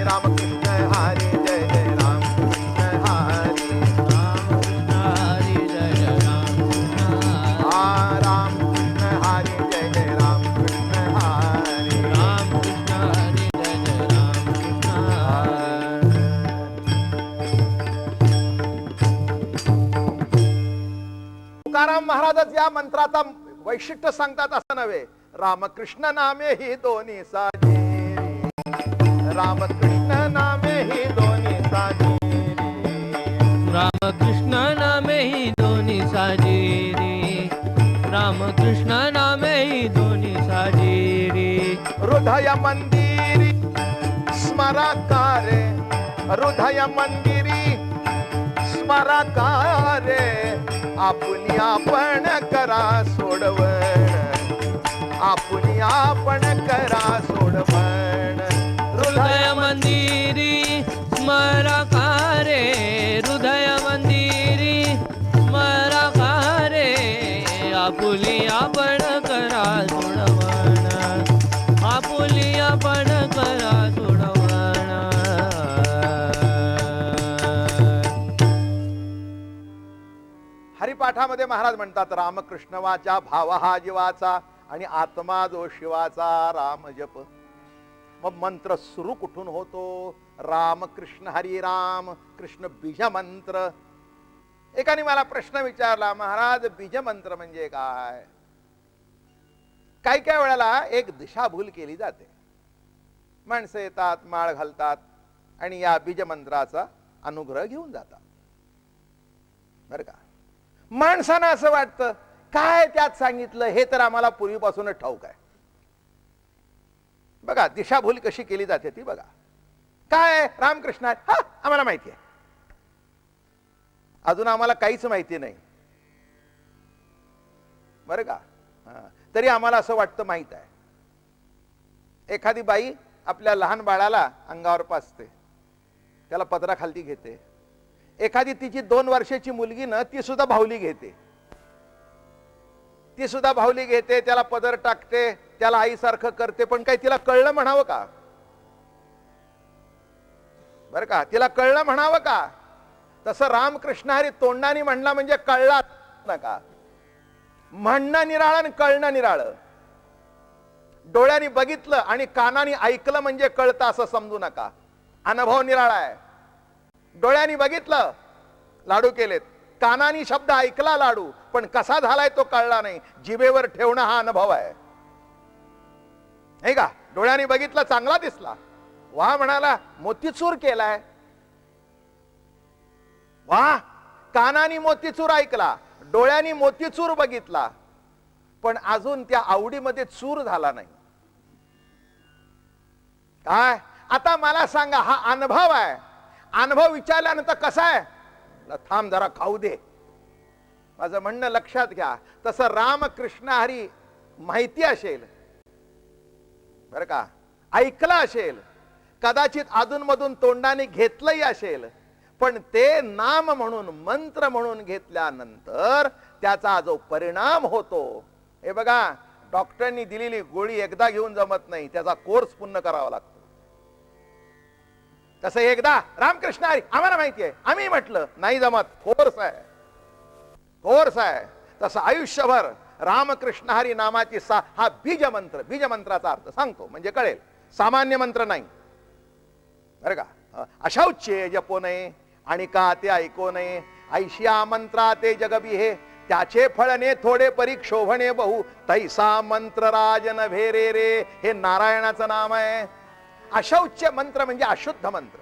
राम कृष्ण हरी जय जय राम कृष्ण हरी. राम कृष्ण हरी जय जय राम कृष्ण राम कृष्ण हरी जय जय राम कृष्ण हरी. राम कृष्ण हरी जय जय राम कृष्ण तुकाराम महाराजच या मंत्राचा वैशिष्ट्य सांगतात असं नव्हे. रामकृष्ण नामे ही दोन्ही साजी, रामकृष्ण नामे ही दोन्ही साजी. रामकृष्ण नामे ही दोन्ही साजिरी. रामकृष्ण नामे ही दोन्ही साजिरी. हृदय मंदिरी स्मराकारे, हृदय मंदिरी स्मराकारे. आपुनी आपण करा सोडवण, आपुनी आपण करा सोडवण. हृदय मंदिरी स्मराकारे. हृदय मंदिरी स्मराकारे. आपुली आपण करा सोडवण. आपुली आपण करा सोडवण. हरिपाठामध्ये महाराज म्हणतात रामकृष्ण वाचा भाव हा जीवाचा आणि आत्मा जो शिवाचा राम जप. मग मंत्र सुरू कुठून होतो? राम कृष्ण हरी राम कृष्ण बीज मंत्र. एकाने मला प्रश्न विचारला, महाराज बीजमंत्र म्हणजे काय? काही काही वेळेला एक दिशाभूल केली जाते. माणसं येतात, माळ घालतात आणि या बीजमंत्राचा अनुग्रह घेऊन जातात. बरं का? माणसांना असं वाटतं काय त्यात सांगितलं हे तर आम्हाला पूर्वीपासूनच ठाऊक आहे. बघा दिशाभूल कशी केली जाते ती बघा. काय रामकृष्ण हा आम्हाला माहिती आहे, अजून आम्हाला काहीच माहिती नाही. बरं का? तरी आम्हाला असं वाटतं माहित आहे. एखादी बाई आपल्या लहान बाळाला अंगावर पाजते, त्याला पदराखाली घेते. एखादी तिची 2 वर्षाची मुलगी ना ती सुद्धा भावली घेते, ती सुद्धा भावली घेते, त्याला पदर टाकते, त्याला आईसारखं करते. पण काही तिला कळलं म्हणावं का? बरं का? तिला कळलं म्हणावं का? तसं रामकृष्ण हरी तोंडाने म्हणला म्हणजे कळला नका. म्हणणं निराळ आणि कळणं निराळ. डोळ्यांनी बघितलं आणि कानाने ऐकलं म्हणजे कळतं असं समजू नका. अनुभव निराळा आहे. डोळ्यांनी बघितलं, लाडू केलेत, कानाने शब्द ऐकला लाडू, पण कसा झालाय तो कळला नाही. जिभेवर ठेवणं हा अनुभव आहे. नाही का? डोळ्यांनी बघितलं, चांगला दिसला, वा म्हणाला, मोतीचूर केलाय, वा. कानाने मोतीचूर ऐकला, डोळ्यांनी मोतीचूर बघितला, पण अजून त्या आवडीमध्ये चूर झाला नाही. काय? आता मला सांगा, हा अनुभव आहे. अनुभव विचारल्यानंतर कसा आहे? थांब जरा खाऊ दे. माझं म्हणणं लक्षात घ्या. तसं रामकृष्ण हरी माहिती असेल, बरं का, ऐकलं असेल, कदाचित अधूनमधून तोंडाने घेतलंही असेल, पण ते नाम म्हणून मंत्र म्हणून घेतल्यानंतर त्याचा जो परिणाम होतो, हे बघा, डॉक्टरांनी दिलेली गोळी एकदा घेऊन जमत नाही, त्याचा कोर्स पूर्ण करावा लागतो. तसं एकदा रामकृष्ण हरी आम्हाला माहिती आहे, आम्ही म्हटलं नाही जमत, कोर्स आहे, कोर्स आहे. तसं आयुष्यभर रामकृष्ण हरी नामाची हा बीजमंत्र, बीजमंत्राचा अर्थ सांगतो म्हणजे कळेल, सामान्य मंत्र नाही. बरं का? अशौच्य जपो नये आणि का ते ऐको नये, ऐशिया मंत्रा ते जगबी हे, त्याचे फळणे थोडे परीक्षोभणे बहु, तैसा मंत्र राजन भेरे रे. हे नारायणाचं नाम आहे. अशौच्य मंत्र म्हणजे अशुद्ध मंत्र.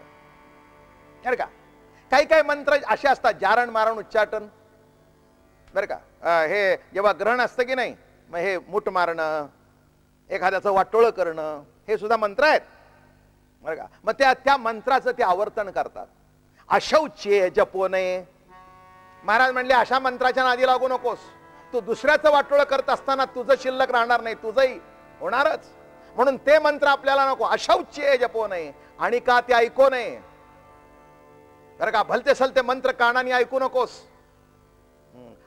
बरं का? काही काही मंत्र असे असतात जारण मारण उच्चाटन. बरं का? हे जेव्हा ग्रहण असतं की नाही, मग हे मुठ मारणं, एखाद्याचं वाटोळं करणं, हे सुद्धा मंत्र आहेत. बरं का? मग त्या मंत्राचं ते आवर्तन करतात. अशौच्य जपो नये. महाराज म्हणले अशा मंत्राच्या नादी लागू नकोस. तू दुसऱ्याचं वाटोळं करत असताना तुझं शिल्लक राहणार नाही, तुझंही होणारच. म्हणून ते मंत्र आपल्याला नको. अशौच्य जपो नये आणि का ते ऐकू नये. बरं का? भलते सलते मंत्र कानाने ऐकू नकोस.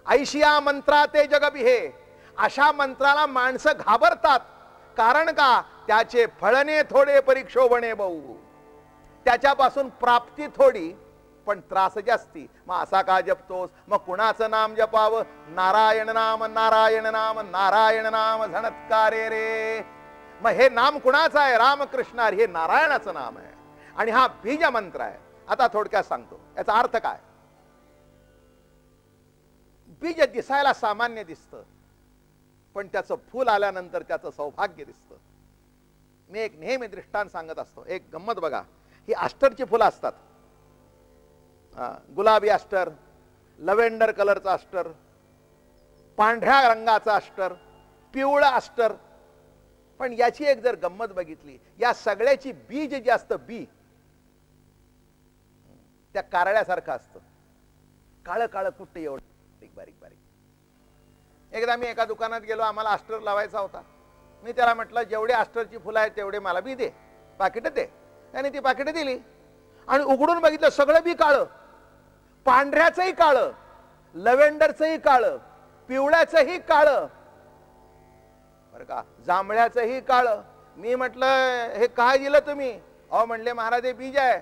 ऐशिया मंत्रा ते जगबी हे, अशा मंत्राला माणसं घाबरतात. कारण का? त्याचे फळणे थोडे परीक्षोभणे बहु, त्याच्यापासून प्राप्ती थोडी पण त्रास जास्ती. मग असा का जपतोस? मग कुणाचं नाम जपावं? नारायण नाम, नारायण नाम, नारायण नाम झणत्कारे रे. मग हे नाम कुणाचं आहे? रामकृष्ण हरी, हे नारायणाचं नाम आहे आणि हा बीज मंत्र आहे. आता थोडक्यात सांगतो याचा अर्थ काय. बीज दिसायला सामान्य दिसतं, पण त्याचं फूल आल्यानंतर त्याचं सौभाग्य दिसतं. मी एक नेहमी दृष्टांत सांगत असतो. एक गंमत बघा, ही अष्टरची फुलं असतात. गुलाबी अष्टर, लव्हेंडर कलरचा अष्टर, पांढऱ्या रंगाचा अष्टर, पिवळा अष्टर. पण याची एक जर गंमत बघितली, या सगळ्याची बीज जे असतं, बी त्या कारळ्यासारखं असतं. काळं काळं कुठं एवढं बारीक बारीक. एकदा मी एका दुकानात गेलो, आम्हाला अष्टर लावायचा होता. मी त्याला म्हटलं जेवढे अष्टरची फुलं आहेत तेवढे मला बी दे, पाकिट दे. त्याने ती पाकिट दिली आणि उघडून बघितलं, सगळं बी काळं. पांढऱ्याचंही काळं, लव्हेंडरचंही काळं, पिवळ्याचंही काळं, बरं का, जांभळ्याचंही काळं. मी म्हटलं हे काय दिलं तुम्ही? अहो म्हणले महाराज हे बीज आहे,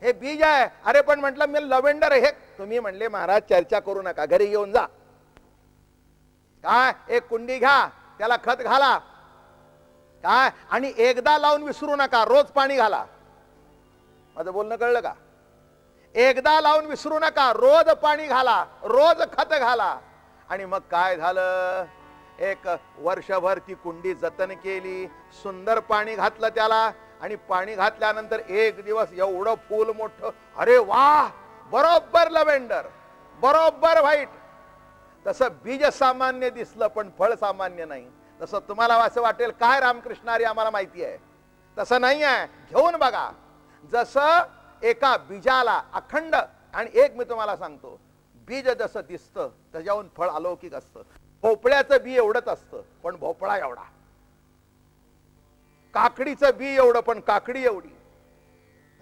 हे बीज आहे. अरे पण म्हटलं मी लव्हेंडर हे. तुम्ही म्हणले महाराज चर्चा करू नका, घरी घेऊन जा. काय? एक कुंडी घ्या, त्याला खत घाला, काय, आणि एकदा लावून विसरू नका, रोज पाणी घाला. माझं बोलणं कळलं का? एकदा लावून विसरू नका, रोज पाणी घाला, रोज खत घाला. आणि मग काय झालं, एक वर्षभर ती कुंडी जतन केली, सुंदर पाणी घातलं त्याला. आणि पाणी घातल्यानंतर एक दिवस एवढं फूल मोठं, अरे वा, बरोबर लव्हेंडर, बरोबर व्हाईट. तसं बीज सामान्य दिसलं पण फळ सामान्य नाही. तसं तुम्हाला असं वाटेल काय रामकृष्ण हरी आम्हाला माहिती आहे, तसं नाही आहे. घेऊन बघा. जसं एका बीजाला अखंड, आणि एक मी तुम्हाला सांगतो, बीज जसं दिसतं त्याच्याहून फळ अलौकिक असतं. भोपळ्याचं बी एवढंच असतं पण भोपळा एवढा, काकडीचं बी एवढं पण काकडी एवढी,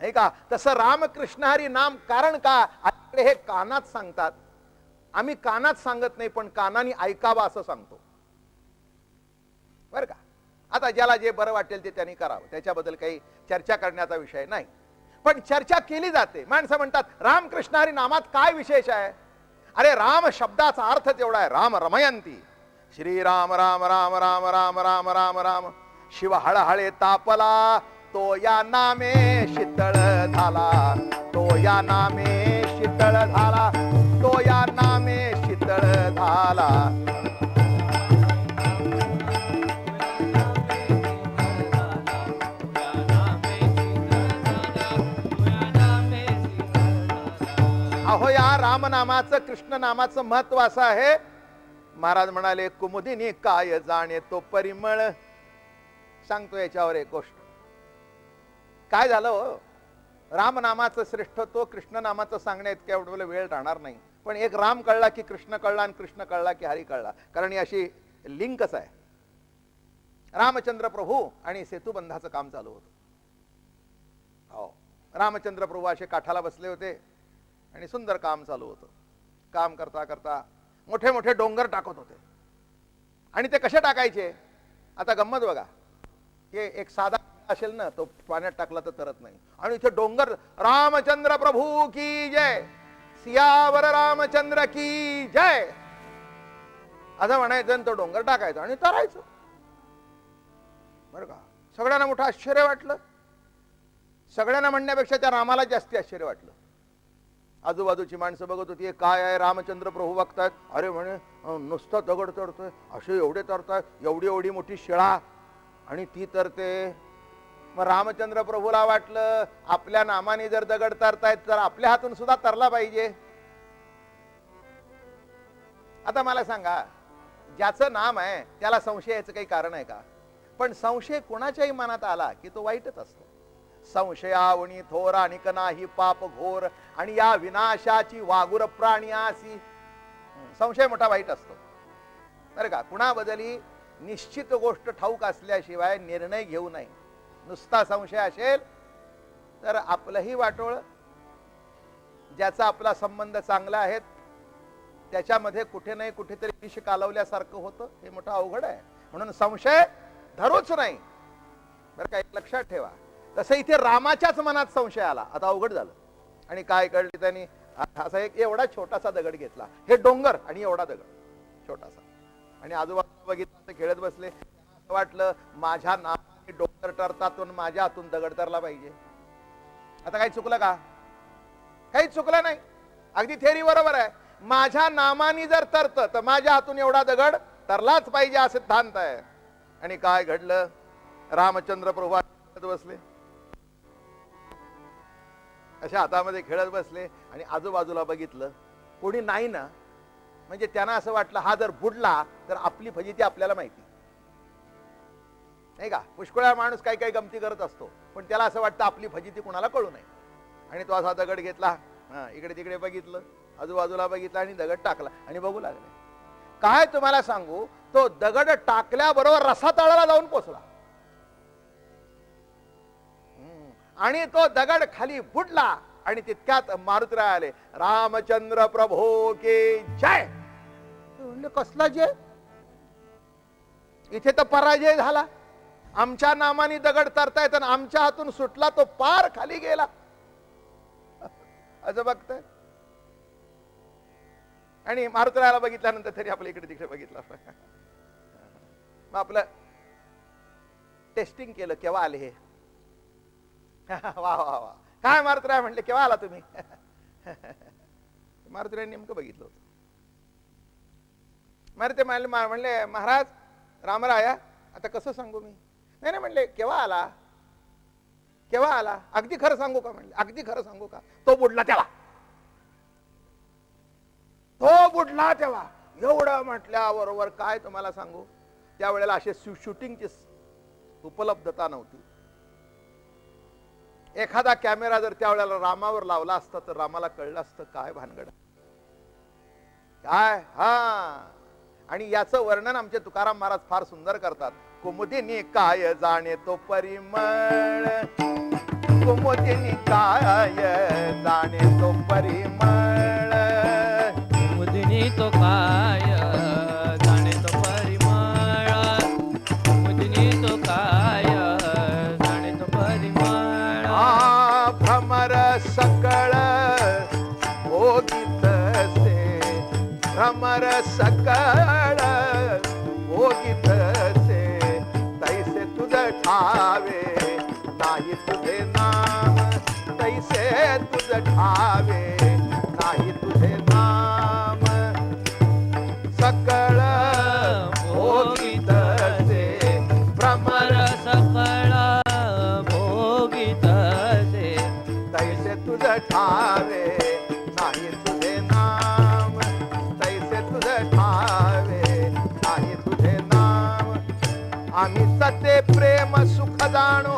नाही का. तसं रामकृष्ण हरी नाम. कारण का, आपले हे कानात सांगतात, आम्ही कानात सांगत नाही पण कानाने ऐकावा असं सांगतो, बरं का. आता ज्याला जे बरं वाटेल ते त्यांनी करावं, त्याच्याबद्दल काही चर्चा करण्याचा विषय नाही. पण चर्चा केली जाते. माणसं म्हणतात रामकृष्ण हरी नामात काय विशेष आहे. अरे राम शब्दाचा अर्थ तेवढा आहे, राम रमयंती. श्रीराम राम राम राम राम राम राम राम. शिव हळहळे तापला, तो या नामे शीतळ झाला, तो या नामे शीतळ झाला, तो या नामे शीतळ झाला. अहो या रामनामाचं, कृष्ण नामाचं महत्व असं आहे. महाराज म्हणाले, कुमुदिनी काय जाणे तो परिमळ. सांगतो याच्यावर एक गोष्ट. काय झालं हो, रामनामाचं श्रेष्ठत्व कृष्ण नामाचं सांगण्या इतक्या एवढं वेळ राहणार नाही. पण एक राम कळला की कृष्ण कळला, आणि कृष्ण कळला की हरी कळला. कारण ही अशी लिंकच आहे. रामचंद्र प्रभू आणि सेतुबंधाचं काम चालू होतं. हो, रामचंद्र प्रभू असे काठाला बसले होते आणि सुंदर काम चालू होतं. काम करता करता मोठे मोठे डोंगर टाकत होते. आणि ते कसे टाकायचे, आता गंमत बघा. हे एक साधा असेल ना, तो पाण्यात टाकला तर तरत नाही. आणि इथे डोंगर, रामचंद्र प्रभू की जय, सियावर रामचंद्र की जय असं म्हणायचं, आणि तो डोंगर टाकायचा आणि तरायचं, बरं का. सगळ्यांना मोठं आश्चर्य वाटलं. सगळ्यांना म्हणण्यापेक्षा त्या रामाला जास्ती आश्चर्य वाटलं. आजूबाजूची माणसं बघत होती, काय आहे, रामचंद्र प्रभू बघतायत. अरे म्हणे, नुसतं दगड तोडतोय, असे एवढे तोडतायत, एवढी एवढी मोठी शिळा, आणि ती तरते. मग रामचंद्र प्रभूला वाटलं, आपल्या नामाने जर दगड तरतायत तर आपल्या हातून सुद्धा तरला पाहिजे. आता मला सांगा, ज्याचं नाम आहे त्याला संशयाचं काही कारण आहे का. पण संशय कोणाच्याही मनात आला की तो वाईटच असतो. संशयावणी थोर अनिक नाही पाप घोर, आणि या विनाशाची वागुर प्राणियासी. संशय मोठा वाईट असतो, बरं का. कुणाबद्दली निश्चित गोष्ट ठाऊक असल्याशिवाय निर्णय घेऊ नये. नुसता संशय असेल तर आपलंही वाटोळ, ज्याचा आपला संबंध चांगला आहे त्याच्यामध्ये कुठे नाही कुठेतरी विष कालवल्यासारखं होतं. हे मोठं अवघड आहे. म्हणून संशय धरूच नाही, बरं का. एक लक्षात ठेवा. तसं इथे रामाच्याच मनात संशय आला. आता अवघड झालं. आणि काय कळले त्यांनी, असा एक एवढा छोटासा दगड घेतला, हे डोंगर आणि एवढा दगड छोटासा, आणि आजूबाजूला बघितलं खेळत बसले. असं वाटलं माझ्या नामाने डोंगर टरतात, माझ्या हातून दगड तरला पाहिजे. आता काही चुकलं का, काहीच चुकलं नाही. अगदी थेरी बरोबर आहे. माझ्या नामाने जर तरत तर माझ्या हातून एवढा दगड तरलाच पाहिजे हा सिद्धांत आहे. आणि काय घडलं, रामचंद्र प्रभू बसले, अशा हातामध्ये खेळत बसले, आणि आजूबाजूला बघितलं कोणी नाही ना. म्हणजे त्यांना असं वाटलं हा जर बुडला तर आपली फजिती आपल्याला माहिती नाही का. पुष्कळ माणूस काही काही गमती करत असतो, पण त्याला असं वाटतं आपली फजिती कुणाला कळू नये. आणि तो असा दगड घेतला, इकडे तिकडे बघितलं, आजूबाजूला बघितलं, आणि दगड टाकला आणि बघू लागले. काय तुम्हाला सांगू, तो दगड टाकल्याबरोबर रसातळाला जाऊन पोचला, आणि तो दगड खाली बुडला. आणि तितक्यात मारुतीराय आले, रामचंद्र प्रभू की जय. म्हणले कसला जय, इथे तर पराजय झाला. आमच्या नामाने दगड तरतायत आणि आमच्या हातून सुटला, तो पार खाली गेला. असं बघतंय. आणि मारुतीरायाला बघितल्यानंतर तरी आपल्या इकडे तिकडे बघितलं. मग आपलं टेस्टिंग केलं, केव्हा आले हे. वा वा वा, काय मारुतीराय म्हणले, केव्हा आला तुम्ही. मारुतीराणी नेमकं बघितलं होतं. मारुती म्हणले महाराज रामराया आता कसं सांगू मी. नाही नाही म्हणले केव्हा आला, केव्हा आला, अगदी खरं सांगू का म्हणले. अगदी खरं सांगू का, तो बुडला तेव्हा, तो बुडला तेव्हा. एवढं म्हटल्याबरोबर काय तुम्हाला सांगू, त्यावेळेला असे शूटिंगची उपलब्धता नव्हती. एखादा कॅमेरा जर त्यावेळेला रामावर लावला असता तर रामाला कळलं असतं काय भानगड काय. हा, आणि याचं वर्णन आमचे तुकाराम महाराज फार सुंदर करतात. कुमुदिनी काय जाणे तो परिमळ, कुमुदिनी काय जाणे तो परिमळ, मुदिनी तो काय जाणे तो परिमळ, मुदिनी तो काय जाणे तो परिमळ. भ्रमर सकळ भोगित से, भ्रमर सकळ भोगित से, तैसे तुझ ठावे नाही तुझे नाम, तैसे तुझ ठावे नाही तुझे नाम. सकळ भोगित से, भ्रमर सकळ भोगित से, तैसे तुझ ठावे नाही तुझे नाम, तैसे तुझ ठावे नाही तुझे नाम. आम्ही सते प्रेम सुख जाणो,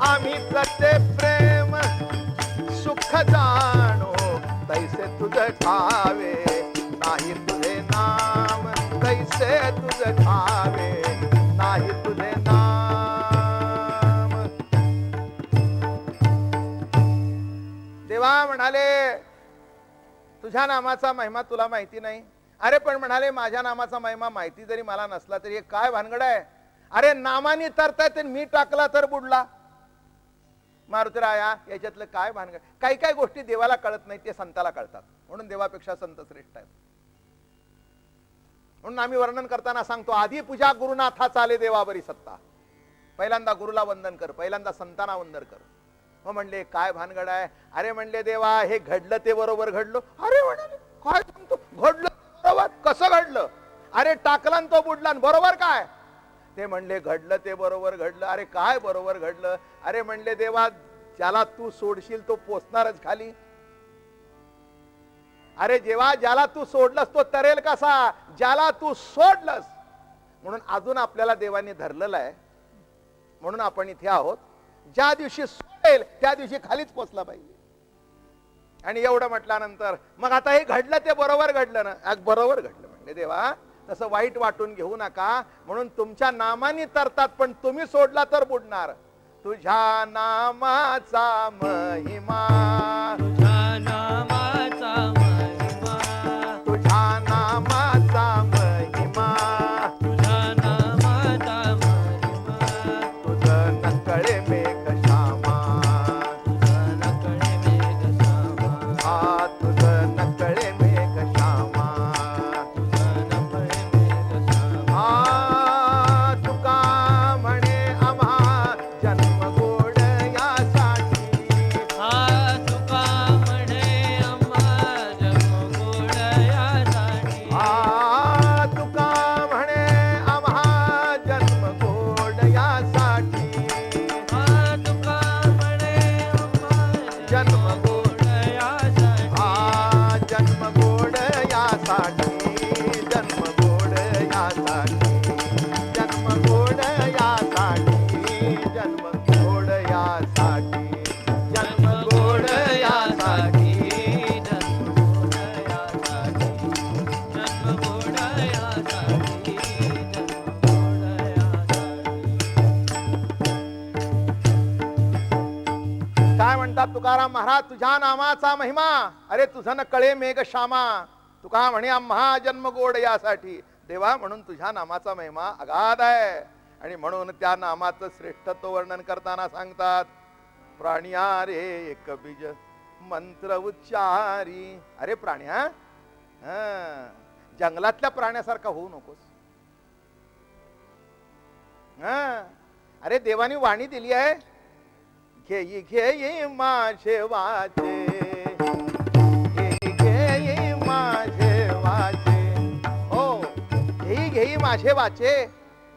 आम्ही सते प्रेम सुख जाणो, तैसे तुझ ठावे नाही तुझे नाम, तैसे तुझ ठावे नाही तुझे नाम. देवा म्हणाले तुझ्या नामाचा महिमा तुला माहिती नाही. अरे पण म्हणाले माझ्या नामाचा महिमा माहिती जरी मला नसला तरी हे काय भानगड आहे. अरे नामाने तरतायत मी टाकला तर बुडला. मारुतीराया याच्यातलं काय भानगड. काही काही गोष्टी देवाला कळत नाही ते संताला कळतात, म्हणून देवापेक्षा संत श्रेष्ठ आहेत. म्हणून आम्ही वर्णन करताना सांगतो आधी पूजा गुरुनाथा चाले देवावरी सत्ता. पहिल्यांदा गुरुला वंदन कर, पहिल्यांदा संतांना वंदन कर. मग म्हणले काय भानगड आहे. अरे म्हणले देवा हे घडलं ते बरोबर घडलं. अरे म्हणाले काय सांगतो घडलं बरोबर, कसं घडलं. अरे टाकला तो बुडला बरोबर काय. ते म्हणले घडलं ते बरोबर घडलं. अरे काय बरोबर घडलं. अरे म्हणले देवा ज्याला तू सोडशील तो पोचणारच खाली. अरे जेव्हा ज्याला तू सोडलंस तो तरेल कसा, ज्याला तू सोडलंस. म्हणून अजून आपल्याला देवाने धरलेलं आहे, म्हणून आपण इथे आहोत. ज्या दिवशी सोडेल त्या दिवशी खालीच पोचला पाहिजे. आणि एवढं म्हटल्यानंतर मग आता हे घडलं ते बरोबर घडलं ना. बरोबर घडलं म्हणजे देवा तसं वाईट वाटून घेऊ नका. म्हणून तुमच्या नामाने तरतात पण तुम्ही सोडला तर बुडणार. तुझ्या नामाचा महिमा, तुझ्या नामाचा महिमा, तुझ्या नामाचा महिमा, तुझ्या नामाचा महिमा. तुझं नकळे मेघ श्यामा, तुझं नकळे मेघ श्यामा, हा तुझं नकळे मेघ श्यामा. तुझं नकळे मेघ श्यामा. आ तुका म्हणे आम्हा जन्म गोड यासाठी. हा तुका म्हणे आम्हा जन्म गोड यासाठी. आ तुका म्हणे आम्हा जन्म गोड यासाठी. हा तुका म्हणे आम्हा जन्म गोड यासाठी. आ जन्म गोड यासाठी, जन्म गोड यासाठी, जन्म गोड यासाठी, जन्म गोड यासाठी, जन्म गोड यासाठी. जन्म गोड यासाठी. जन्म गोड यासाठी. जन्म गोड यासाठी. काय म्हणतात तुकाराम महाराज तुझ्या नामाचा महिमा. अरे तुझं न कळे मेघ श्यामा. तुका म्हणे आम्हा जन्म गोड यासाठी. देवा म्हणून तुझ्या नामाचा महिमा अगाध आहे. आणि म्हणून त्या नामाचं श्रेष्ठत्व वर्णन करताना सांगतात प्राणिया रे एक बीज मंत्र उच्चारी. अरे प्राण्या जंगलातल्या प्राण्यासारखा होऊ नकोस. अरे देवानी वाणी दिली आहे, घेई घेई माझे वाचे, घेई घेई माझे वाचे, हो घेई घेई माझे वाचे,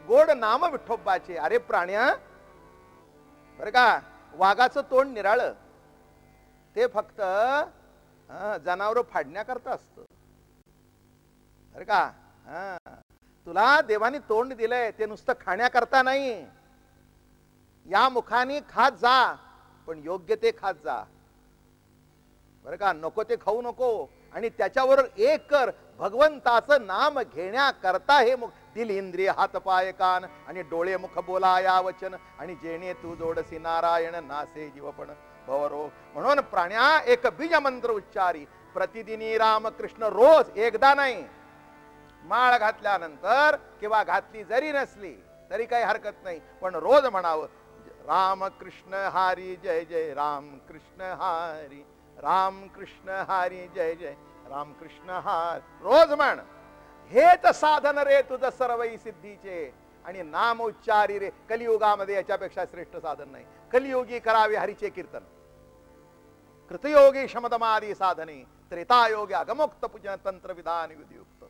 गोड नाम विठोबाचे. अरे प्राण्या, बर का, वाघाचं तोंड निराळ, ते फक्त जनावर फाडण्याकरता असतं, बर का. तुला देवाने तोंड दिलंय ते नुसतं खाण्याकरता नाही. या मुखाने खात जा, पण योग्य ते खात जा, बर का. नको ते खाऊ नको. आणि त्याच्यावर एक कर, भगवंताचं नाम घेण्याकरता हे मुख, दिल इंद्रिय हात पाय कान आणि डोळे मुख बोला या वचन, आणि जेणे तू जोडसी नारायण नासे जीवपण भवरो. म्हणून प्राण्या, एक बीज मंत्र उच्चारी प्रतिदिनी रामकृष्ण, रोज, एकदा नाही. माळ घातल्यानंतर किंवा घातली जरी नसली तरी काही हरकत नाही, पण रोज म्हणावं, राम कृष्ण हरी जय जय राम कृष्ण हरी, राम कृष्ण हरी जय जय राम कृष्ण हरी. रोज म्हण. हेच साधन रे तुझं सर्वई सिद्धीचे. आणि नाम उच्चारी रे, कलियुगामध्ये याच्यापेक्षा श्रेष्ठ साधन नाही. कलियुगी करावे हरीचे कीर्तन, कृतयोगी शमदमादी साधने, त्रेतायोगी अगमोक्त पूजन तंत्र विधान विधियुक्त.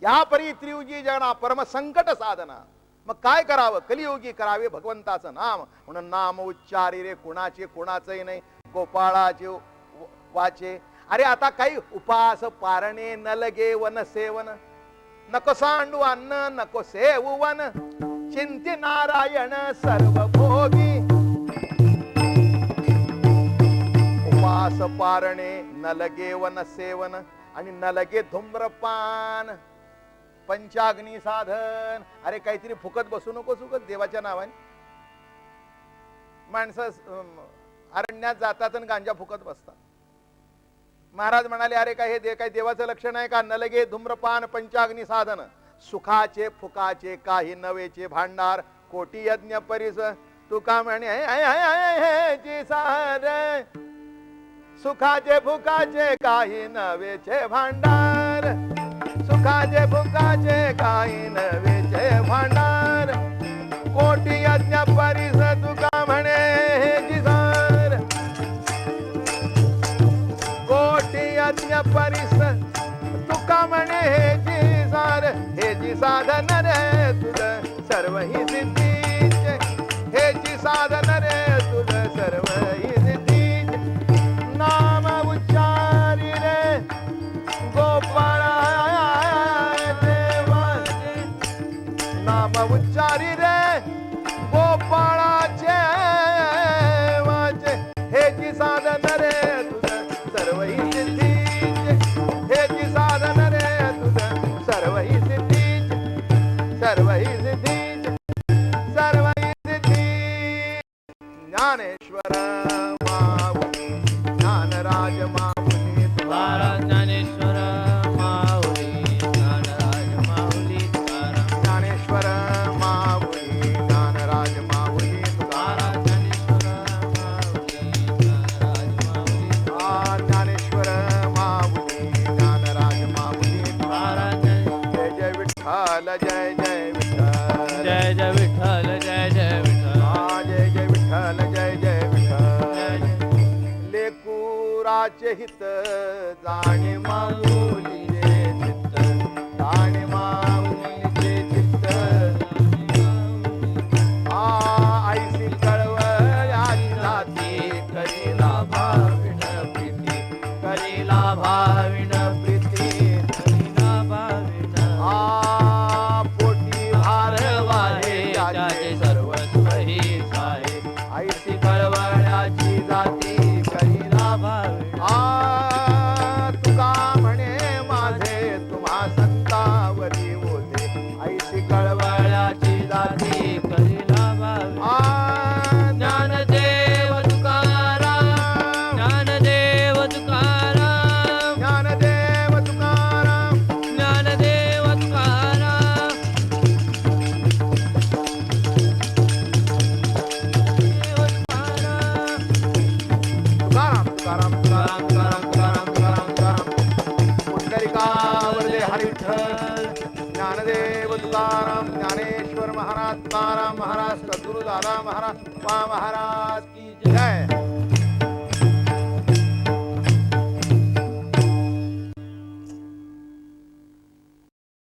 या परी त्रियुगी जगना परम संकट साधना. मग काय करावं? कलियुगी करावे भगवंताचं नाम. म्हणून नाम उच्चारी रे, कुणाचे कुणाचंही नाही, गोपाळाचे वाचे. अरे आता काही उपास पारणे, न लगे वन सेवन, नको सांडू अन्न, नको सेवन, चिंती नारायण सर्व भोगी. उपास पारणे, न लगे वन सेवन, आणि न लगे धूम्रपान, पंचाग्नी साधन. अरे काहीतरी फुकत बसू नको सुकत देवाच्या नावाने. माणसं अरण्यात जातात आणि गांजा फुकत बसतात. महाराज म्हणाले, अरे काय हे काही देवाचं लक्षण आहे का? न लगे धूम्रपान पंचाग्नी साधन, सुखाचे फुकाचे काही नवेचे भांडार, कोटी यज्ञ परिस. तुका म्हणे सार, सुखाचे फुकाचे काही नवेचे भांडार, सुखाचे फुकाचे काही नवेचे भांडार, कोटी यज्ञ परिस. तुका म्हणे जिसार, कोटी यज्ञ परिस. तुका म्हणे हे जिसार, हे जी साधन रे तुझ सर्व ही सिद्धीचे, हे जी साधन रे तुझ सर्व ही सिद्धीचे. नाम उच्चारी रे गोपाळा देवाचे, नाम उच्चारी रे गोपाळाचे वाचे, हे जी साधन रे तुझ सर्व ही सिद्धीचे, हे जी साधन रे तुझ सर्व ही सिद्धीचे, सर्व ही सिद्धीचे, सर्व ही सिद्धी. ज्ञानेश्वर माऊली, ज्ञानराज माऊली तुकाराम, ज्ञानेश्वर माऊली, ज्ञानराज माऊली तुकाराम, ज्ञानेश्वर माऊली, ज्ञानराज माऊली तुकाराम, ज्ञानेश्वर माऊली, ज्ञानराज माऊली ज्ञानेश्वर माऊली, ज्ञानराज माऊली तुकाराम. जय जय विठ्ठल, जय जय विठ्ठल, जय जय विठ्ठल, जय जय विठ्ठल, जय जय विठ्ठल, जय जय विठ्ठल. लेकुराचे हित जाणे माऊलीचे चित्त, जाणे माऊलीचे चित्त. आईसी कळवळ्याची जाती, करीला भाविण प्रीती, करीला भाविण प्रीती, करीला भाविण. पोटी भार वाहे त्याचे सर्वस्व ही साहे, आईसी कळवळ्याची जाती, करीला भाविण. तुका म्हणे माझे तुम्हा संतावरी ओझे, ऐशी कळवळ्याची जाती, करीला भाविण. ज्ञानदेव तुकाराम, ज्ञानदेव तुकाराम, ज्ञानदेव तुकाराम, ज्ञानदेव तुकाराम, तुकाराम, तुकाराम, तुकाराम, तुकाराम, तुकाराम, तुकाराम, तुकाराम. पुंडलिकावर दे हरी विठ्ठल. ज्ञानदेव तुकाराम, ज्ञानेश्वर महाराज तुकाराम महाराज, सद्गुरु दादा महाराज, महाराज